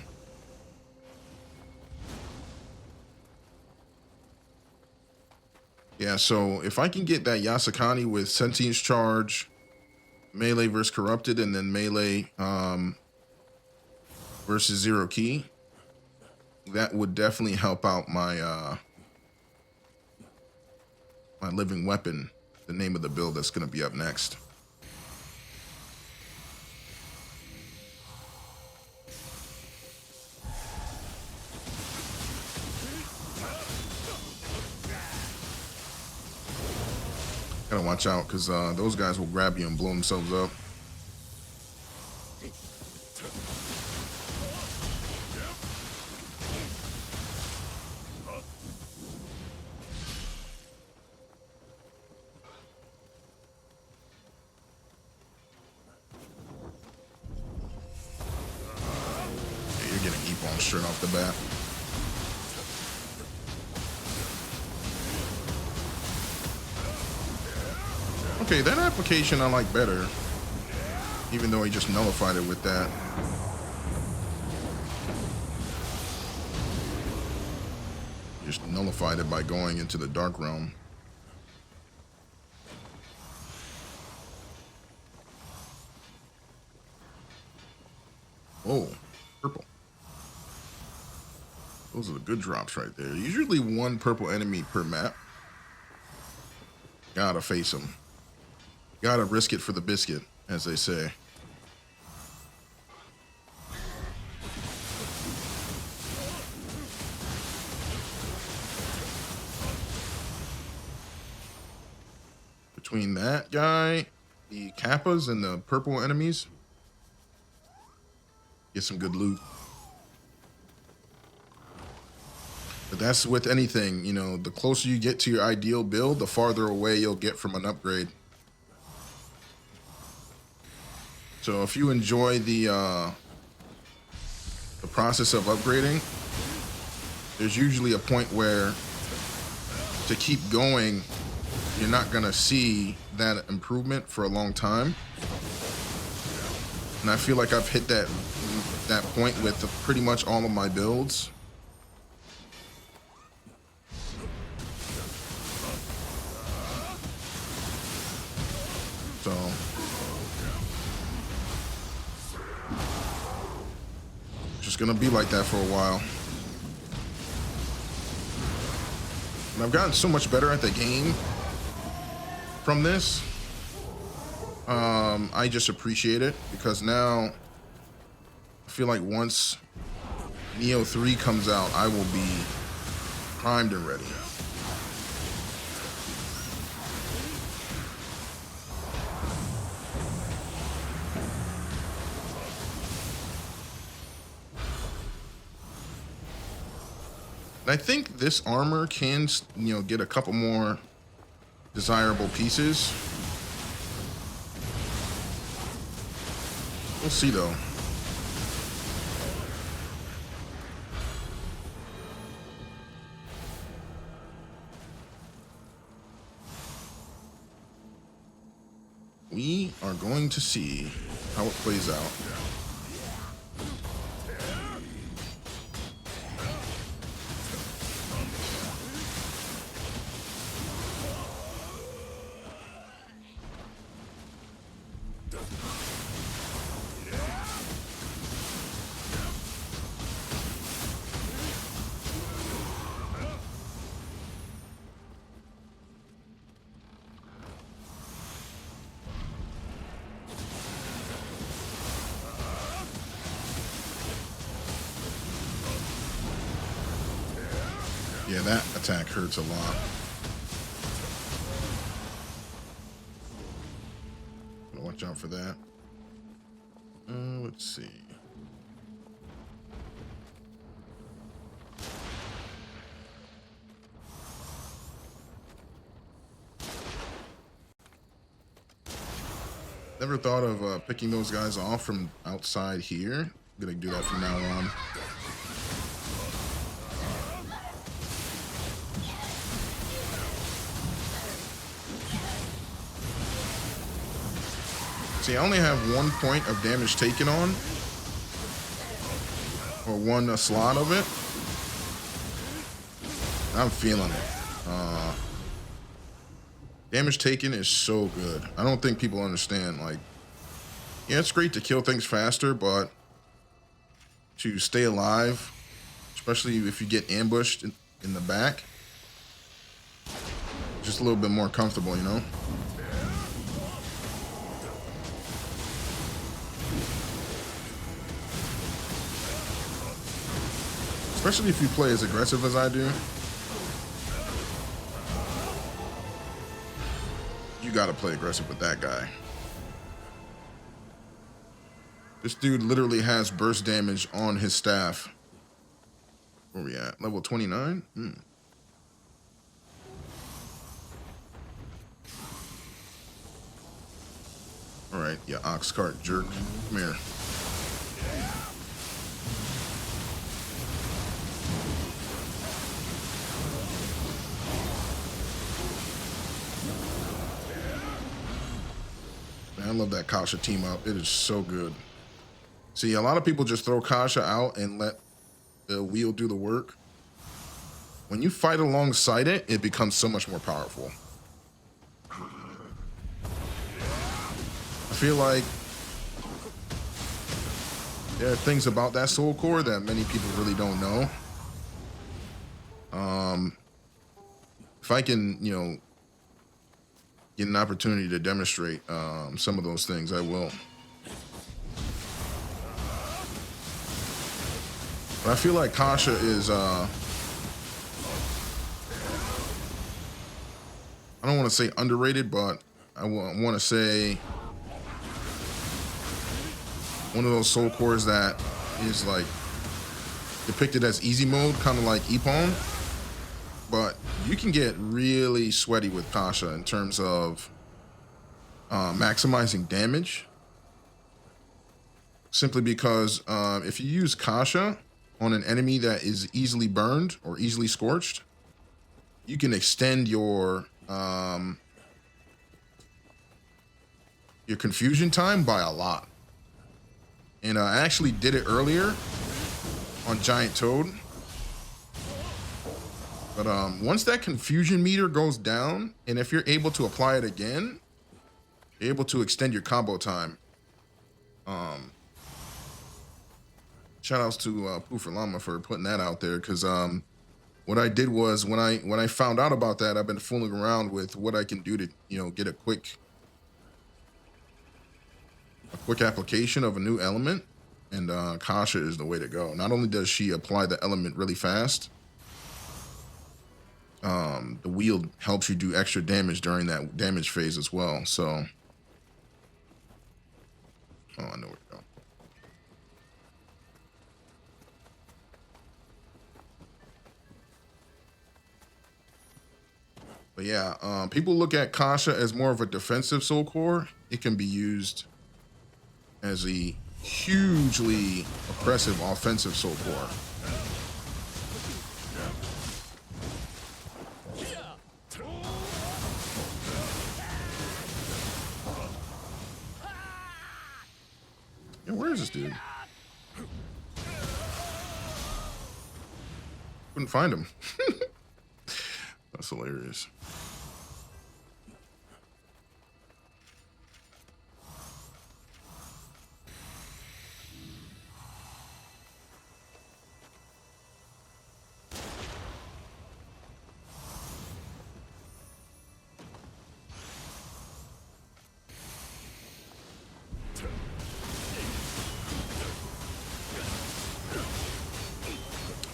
S1: Yeah, so if I can get that Yasakani with Sentience Charge, melee versus Corrupted, and then melee versus Zero Key, that would definitely help out my my living weapon, the name of the build that's going to be up next. Gotta watch out, because those guys will grab you and blow themselves up. Yeah, you're getting E-bomb straight off the bat. Okay, that application I like better, even though he just nullified it with that. Just nullified it by going into the Dark Realm. Whoa, purple. Those are the good drops right there. Usually one purple enemy per map. Gotta face them. Gotta risk it for the biscuit, as they say. Between that guy, the Kappas, and the purple enemies, get some good loot. But that's with anything, you know, the closer you get to your ideal build, the farther away you'll get from an upgrade. So if you enjoy the process of upgrading, there's usually a point where to keep going, you're not gonna see that improvement for a long time. And I feel like I've hit that point with pretty much all of my builds. So just gonna be like that for a while. And I've gotten so much better at the game from this. I just appreciate it, because now I feel like once Neo 3 comes out, I will be primed and ready. And I think this armor can, you know, get a couple more desirable pieces. We'll see though. We are going to see how it plays out. Yeah, that attack hurts a lot. Gotta watch out for that. Let's see. Never thought of picking those guys off from outside here. I'm gonna do that from now on. See, I only have 1 point of damage taken on, or one slot of it. I'm feeling it. Damage taken is so good. I don't think people understand. Like, yeah, it's great to kill things faster, but to stay alive, especially if you get ambushed in the back, just a little bit more comfortable, you know? Especially if you play as aggressive as I do. You gotta play aggressive with that guy. This dude literally has burst damage on his staff. Where we at? Level 29? Alright, yeah, ox cart jerk. Come here. Man, I love that Kasha team up. It is so good. See, a lot of people just throw Kasha out and let the wheel do the work. When you fight alongside it, it becomes so much more powerful. I feel like there are things about that soul core that many people really don't know. If I can, you know, get an opportunity to demonstrate some of those things, I will. But I feel like Kasha is, I don't want to say underrated, but I want to say one of those soul cores that is like depicted as easy mode, kind of like Epon. But you can get really sweaty with Kasha in terms of maximizing damage. Simply because if you use Kasha on an enemy that is easily burned or easily scorched, you can extend your confusion time by a lot. And I actually did it earlier on Giant Toad. But once that confusion meter goes down, and if you're able to apply it again, you're able to extend your combo time. Shout outs to Poofer Llama for putting that out there, because what I did was when I found out about that, I've been fooling around with what I can do to, you know, get a quick application of a new element, and Kasha is the way to go. Not only does she apply the element really fast, the wheel helps you do extra damage during that damage phase as well. So, oh, I know where to go. But yeah, people look at Kasha as more of a defensive soul core. It can be used as a hugely oppressive offensive soul core. Yeah, where is this dude? Couldn't find him. That's hilarious.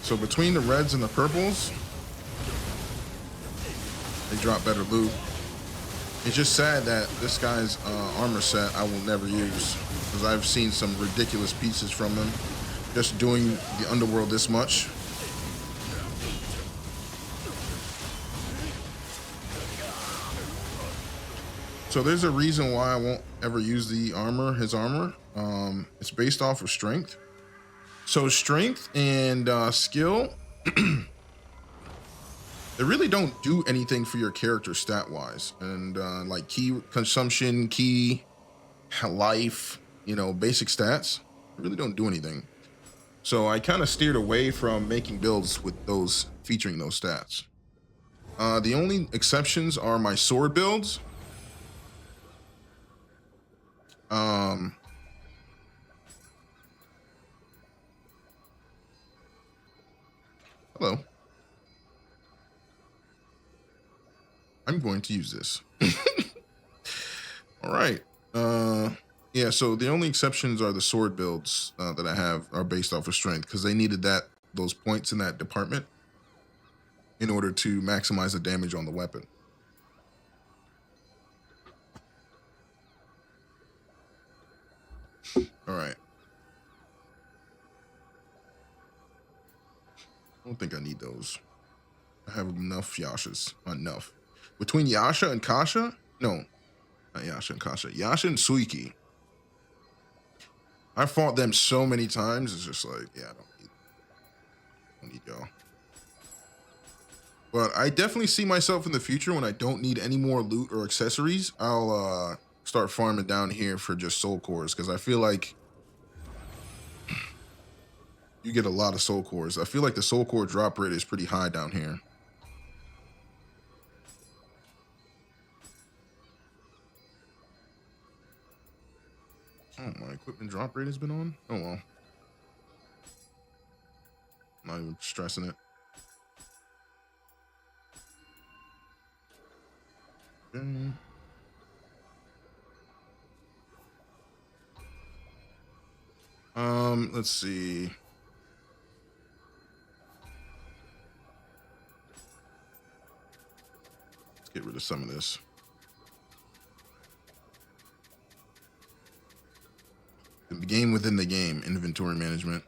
S1: So between the reds and the purples, drop better loot. It's just sad that this guy's armor set I will never use, because I've seen some ridiculous pieces from him just doing the Underworld this much. So there's a reason why I won't ever use the armor, his armor. It's based off of strength. So strength and skill, they really don't do anything for your character stat wise. And like key consumption, key life, you know, basic stats, they really don't do anything. So I kind of steered away from making builds with those featuring those stats. The only exceptions are my sword builds. Hello. I'm going to use this. All right. Yeah, so the only exceptions are the sword builds that I have are based off of strength, because they needed those points in that department in order to maximize the damage on the weapon. All right. I don't think I need those. I have enough Yashas. Enough. Between Yasha and Kasha? No, not Yasha and Kasha. Yasha and Suiki. I fought them so many times. It's just like, yeah, I don't need y'all. But I definitely see myself in the future when I don't need any more loot or accessories. I'll start farming down here for just soul cores, because I feel like you get a lot of soul cores. I feel like the soul core drop rate is pretty high down here. Oh, my equipment drop rate has been on? Oh, well. I'm not even stressing it. Okay. Let's see. Let's get rid of some of this. The game within the game, inventory management.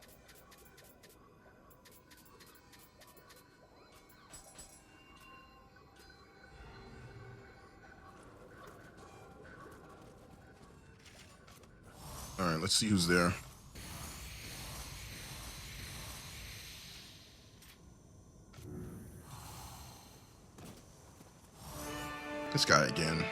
S1: All right, let's see who's there. This guy again.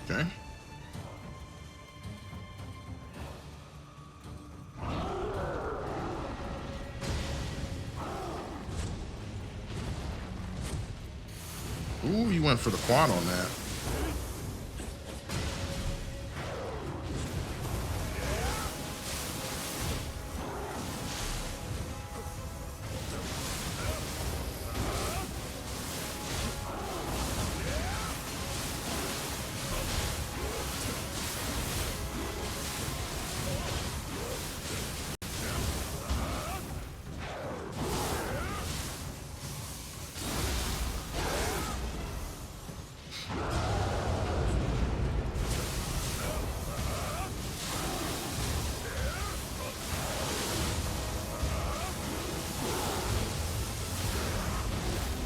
S1: Okay. Ooh, you went for the quad on that.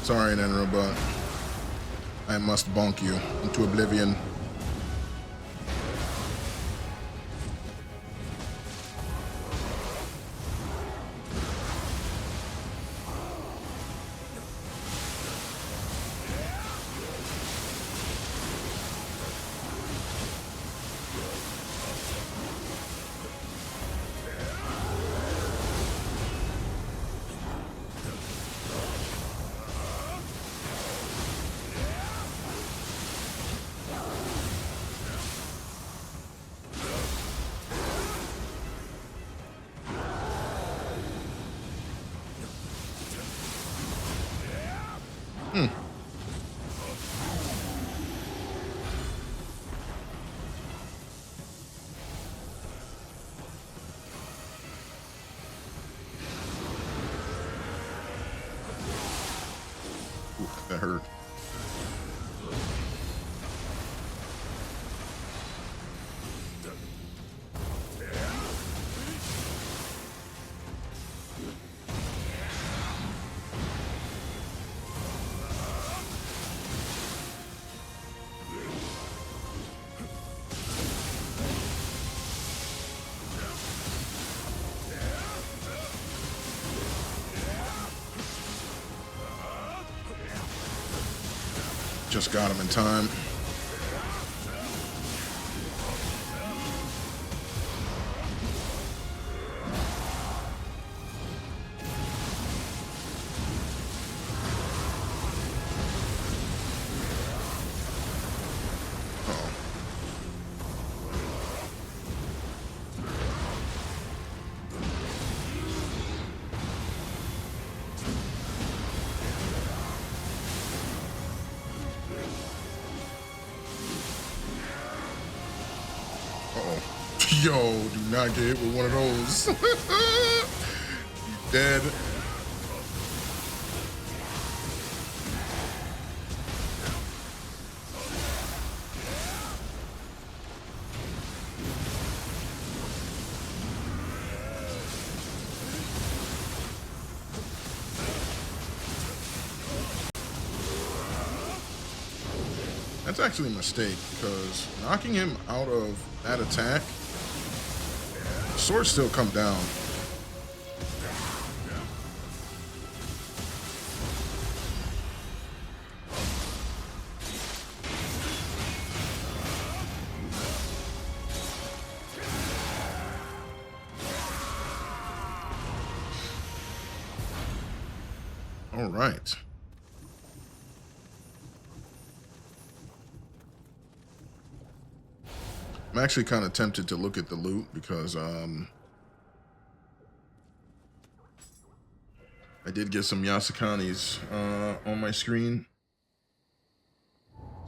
S1: Sorry, Nenro, but I must bonk you into oblivion. Hmm. Ooh, that hurt. Just got him in time. Uh-oh. Yo, do not get hit with one of those. You dead. That's actually a mistake because knocking him out of that attack, the sword still come down. All right. I'm actually kind of tempted to look at the loot because I did get some Yasakanis on my screen.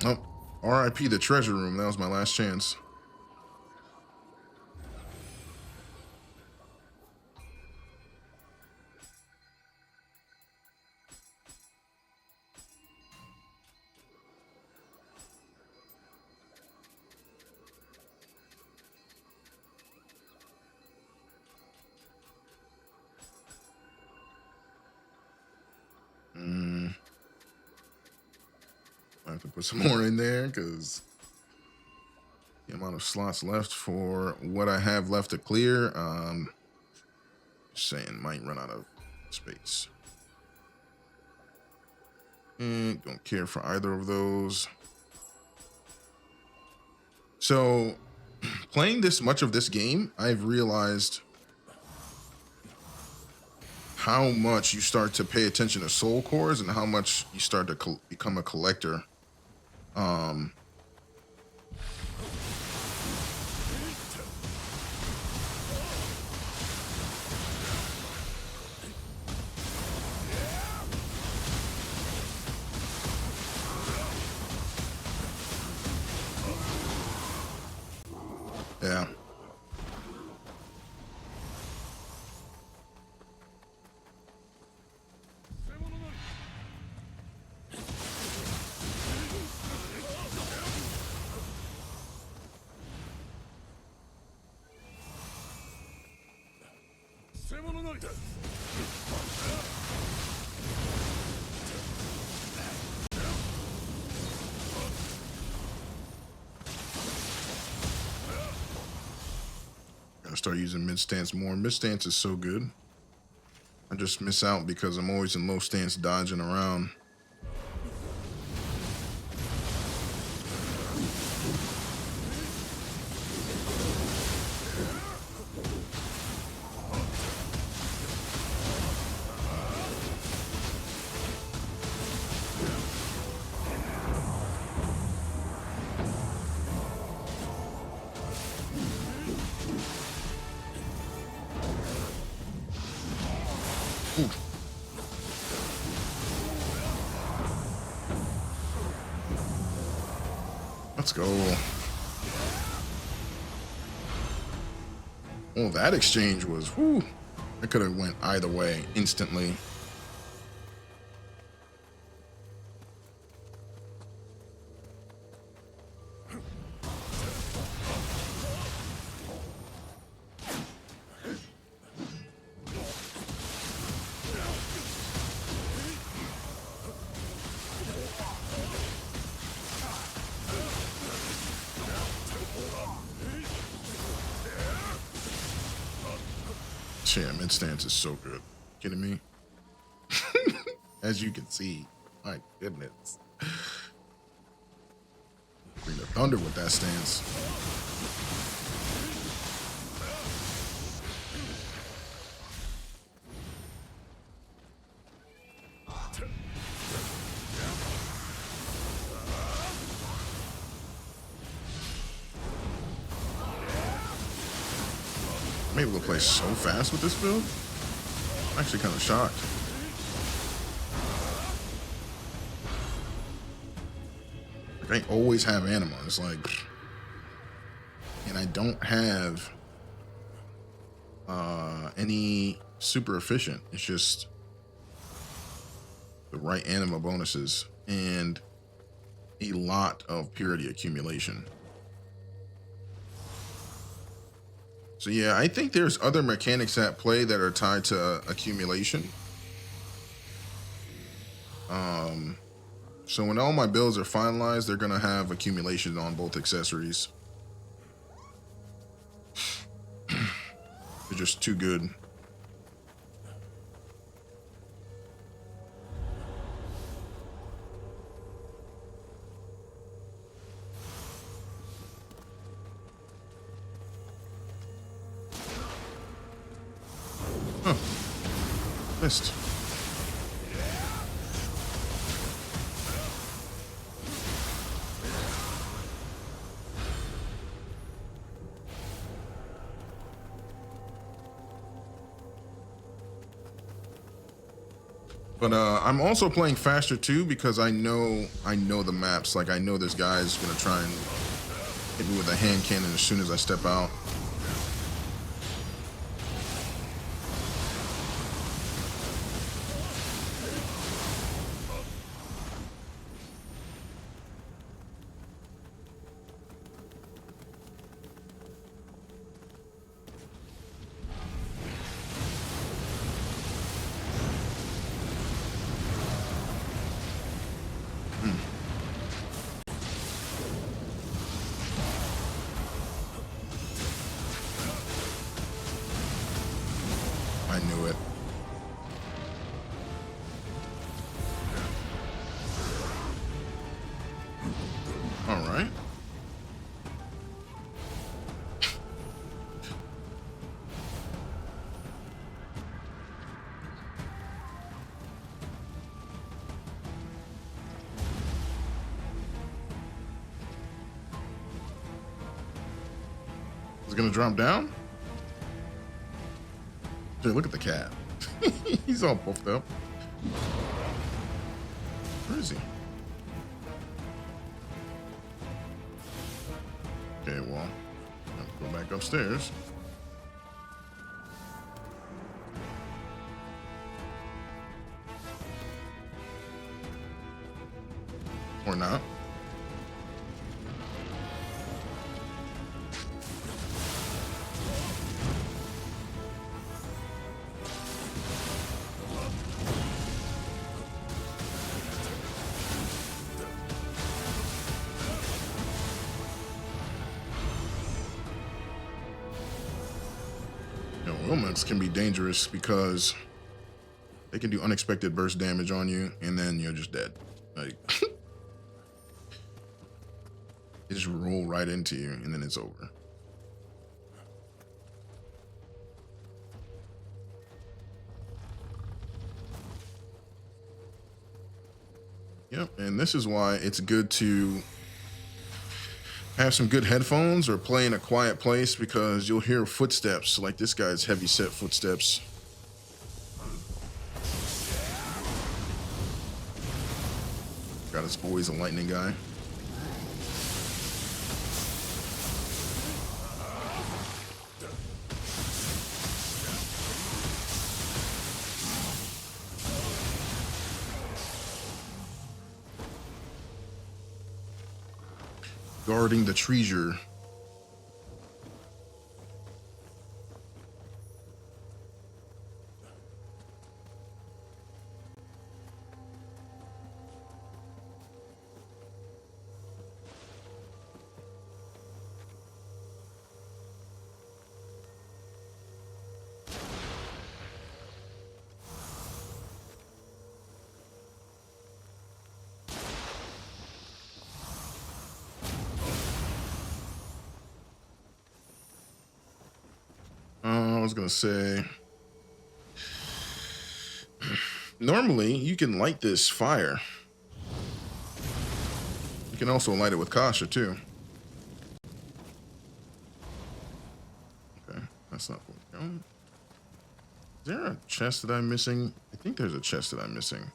S1: Oh, RIP the treasure room. That was my last chance. I have to put some more in there because the amount of slots left for what I have left to clear, just saying, might run out of space. And don't care for either of those. So, playing this much of this game, I've realized how much you start to pay attention to soul cores and how much you start to become a collector. Yeah. Gotta start using mid stance more. Mid stance is so good. I just miss out because I'm always in low stance dodging around. Let's go. Oh, that exchange was, whew. It could have went either way instantly. Yeah, mid stance is so good. Kidding me? As you can see, my goodness. Bring the thunder with that stance. I'm able to play so fast with this build. I'm actually kind of shocked. Like, I always have anima. It's like, and I don't have any super efficient. It's just the right anima bonuses and a lot of purity accumulation. So yeah, I think there's other mechanics at play that are tied to accumulation. So when all my builds are finalized, they're gonna have accumulation on both accessories. They're just too good. Huh. Missed. But I'm also playing faster too because I know the maps. Like I know this guy's gonna try and hit me with a hand cannon as soon as I step out. I knew it. All right. Is it gonna drop down? Dude, look at the cat. He's all puffed up. Where is he? Okay, well, I have to go back upstairs. Or not. Wilmets can be dangerous because they can do unexpected burst damage on you and then you're just dead. Like they just roll right into you and then it's over. Yep, and this is why it's good to have some good headphones or play in a quiet place because you'll hear footsteps like this guy's heavy set footsteps. Got his boys a lightning guy. guarding the treasure. I was gonna say, normally you can light this fire. You can also light it with Kasha too. Okay, that's not where we're going. Is there a chest that I'm missing? I think there's a chest that I'm missing.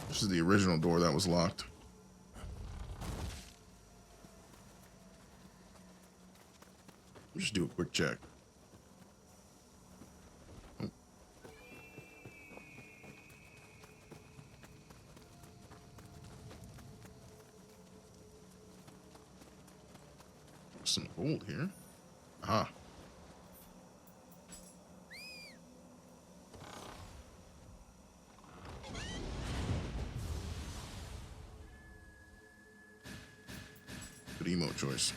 S1: This is the original door that was locked. Just do a quick check. Oh. Some gold here. Aha. Good emote choice.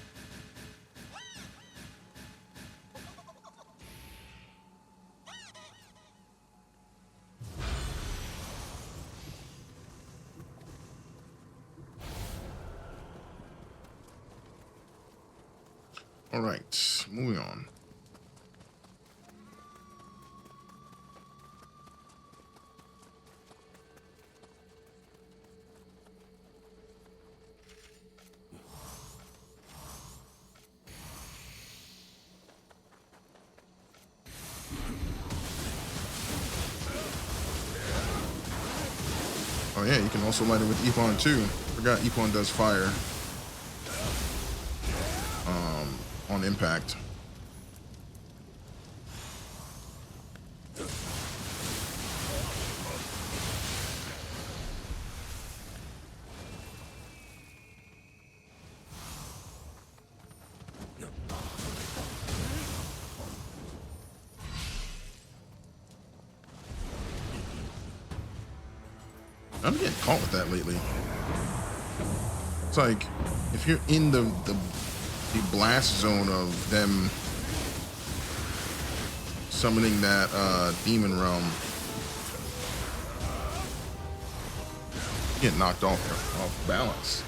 S1: All right, moving on. Oh yeah, you can also light it with Epon too. Forgot Epon does fire on impact. I'm getting caught with that lately. It's like if you're in the blast zone of them summoning that demon realm, you get knocked off balance.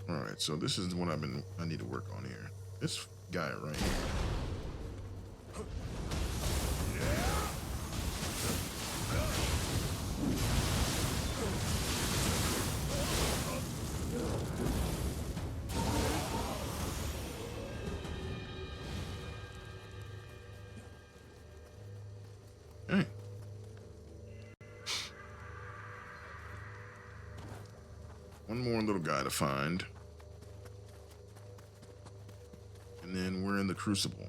S1: All right, so this is what I need to work on here. This guy right here. Okay. One more little guy to find. And then we're in the Crucible.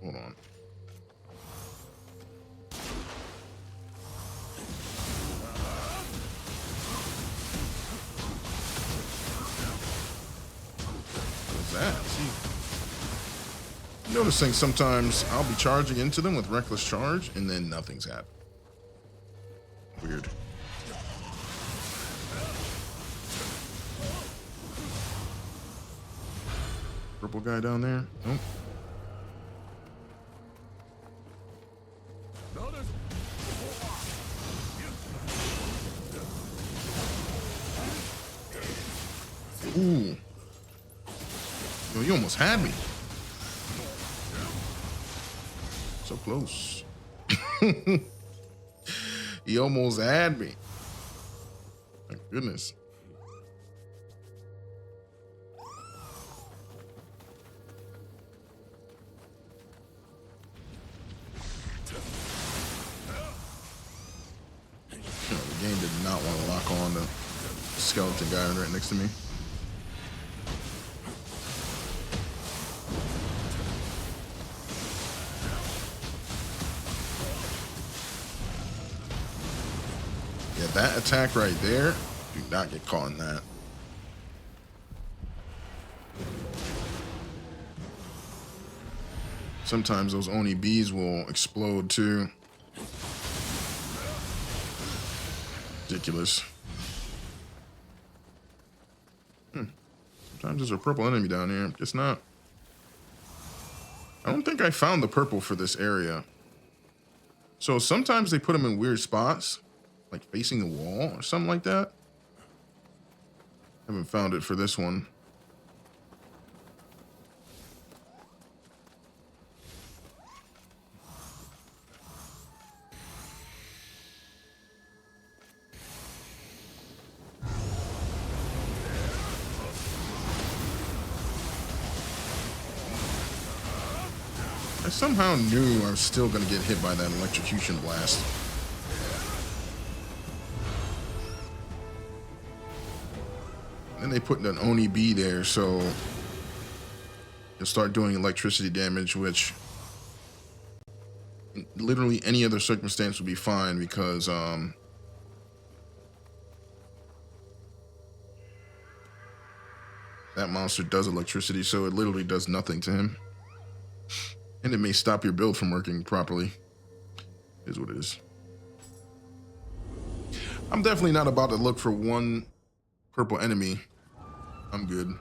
S1: Hold on. What's that? See, noticing sometimes I'll be charging into them with reckless charge and then nothing's happened. Weird. Purple guy down there? Nope. Ooh. Yo, you almost had me. So close. He almost had me. Thank goodness. not want to lock on the skeleton guy right next to me. Yeah, that attack right there, do not get caught in that. Sometimes those Oni bees will explode too. Ridiculous. Sometimes there's a purple enemy down here. Guess not. I don't think I found the purple for this area. So sometimes they put them in weird spots, like facing the wall or something like that. Haven't found it for this one. I somehow knew I was still going to get hit by that electrocution blast. And then they put an Oni bee there, so you'll start doing electricity damage, which in literally any other circumstance would be fine because that monster does electricity, so it literally does nothing to him. And it may stop your build from working properly. It is what it is. I'm definitely not about to look for one purple enemy. I'm good.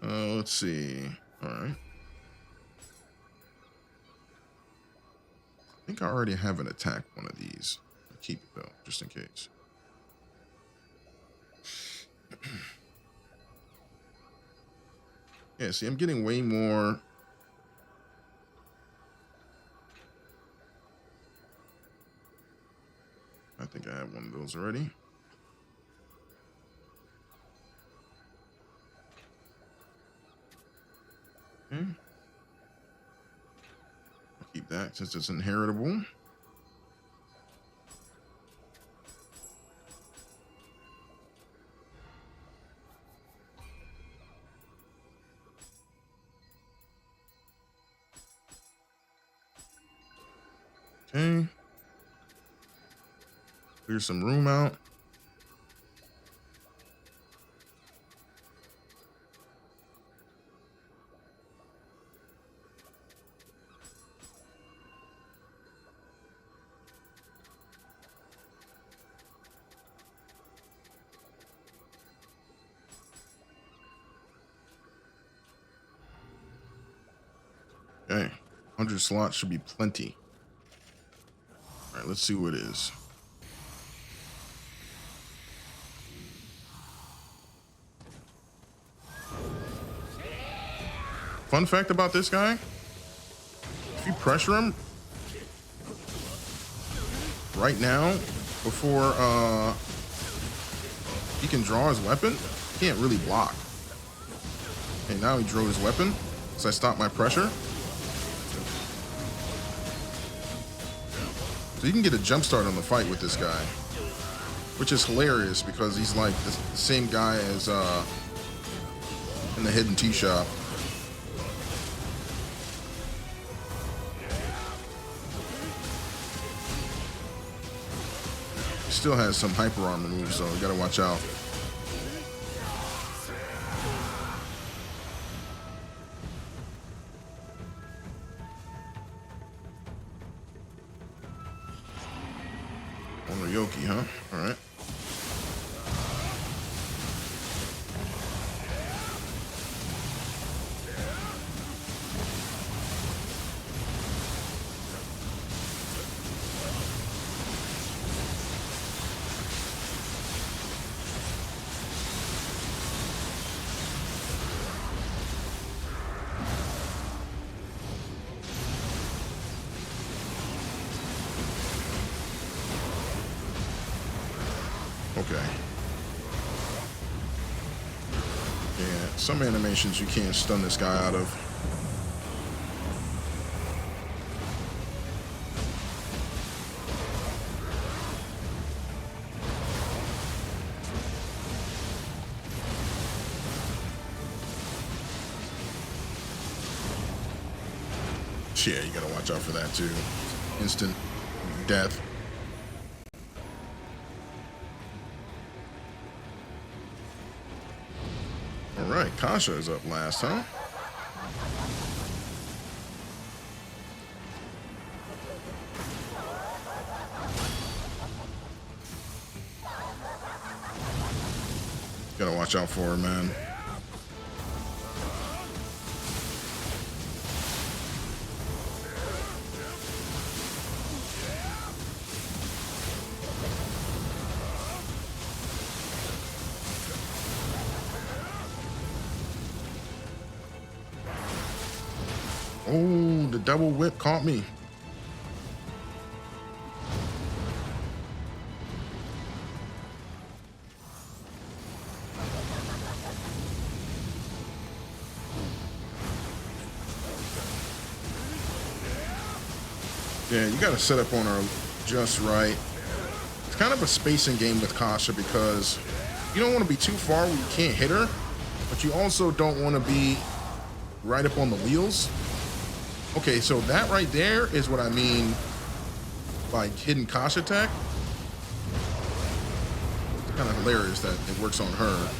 S1: Let's see. All right. I think I already haven't attacked one of these. I'll keep it though, just in case. Yeah, see, I'm getting way more. I think I have one of those already. Okay. I'll keep that since it's inheritable. Okay. Clear some room out. Okay. 100 slots should be plenty. All right, let's see what it is. Fun fact about this guy, if you pressure him right now before he can draw his weapon, he can't really block. Okay, now he drew his weapon, so I stopped my pressure. So you can get a jump start on the fight with this guy, which is hilarious because he's like the same guy as in the hidden tea shop. He still has some hyper armor moves, so you gotta watch out. Yoki, huh? All right. Okay. Yeah, some animations you can't stun this guy out of. Yeah, you gotta watch out for that too. Instant death. All right, Kasha is up last, huh? Gotta watch out for her, man. Oh, the double whip caught me. Yeah, you got to set up on her just right. It's kind of a spacing game with Kasha because you don't want to be too far where you can't hit her, but you also don't want to be right up on the wheels. Okay, so that right there is what I mean by hidden Kasha attack. It's kind of hilarious that it works on her.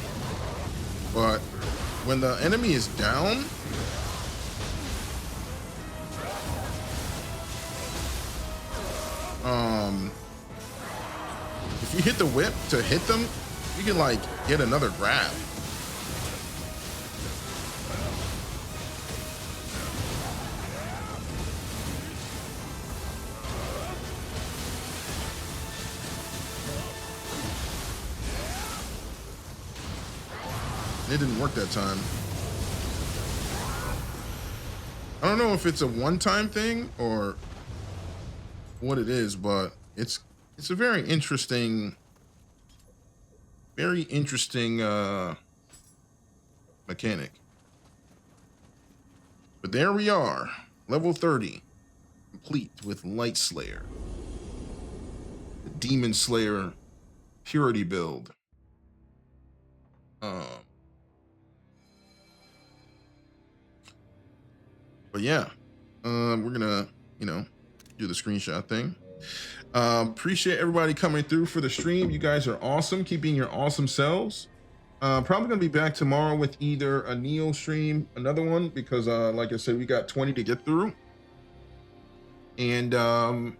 S1: But when the enemy is down, if you hit the whip to hit them, you can like get another grab. It didn't work that time. I don't know if it's a one-time thing or what it is, but it's a very interesting mechanic. But there we are, level 30, complete with Light Slayer, the Demon Slayer Purity build. But yeah, we're gonna, do the screenshot thing. Appreciate everybody coming through for the stream. You guys are awesome. Keep being your awesome selves. Probably gonna be back tomorrow with either a Neo stream, another one, because like I said, we got 20 to get through. And I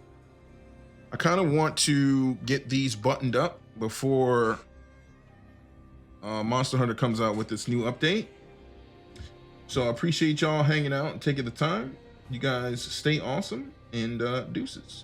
S1: kind of want to get these buttoned up before Monster Hunter comes out with this new update. So I appreciate y'all hanging out and taking the time. You guys stay awesome, and deuces.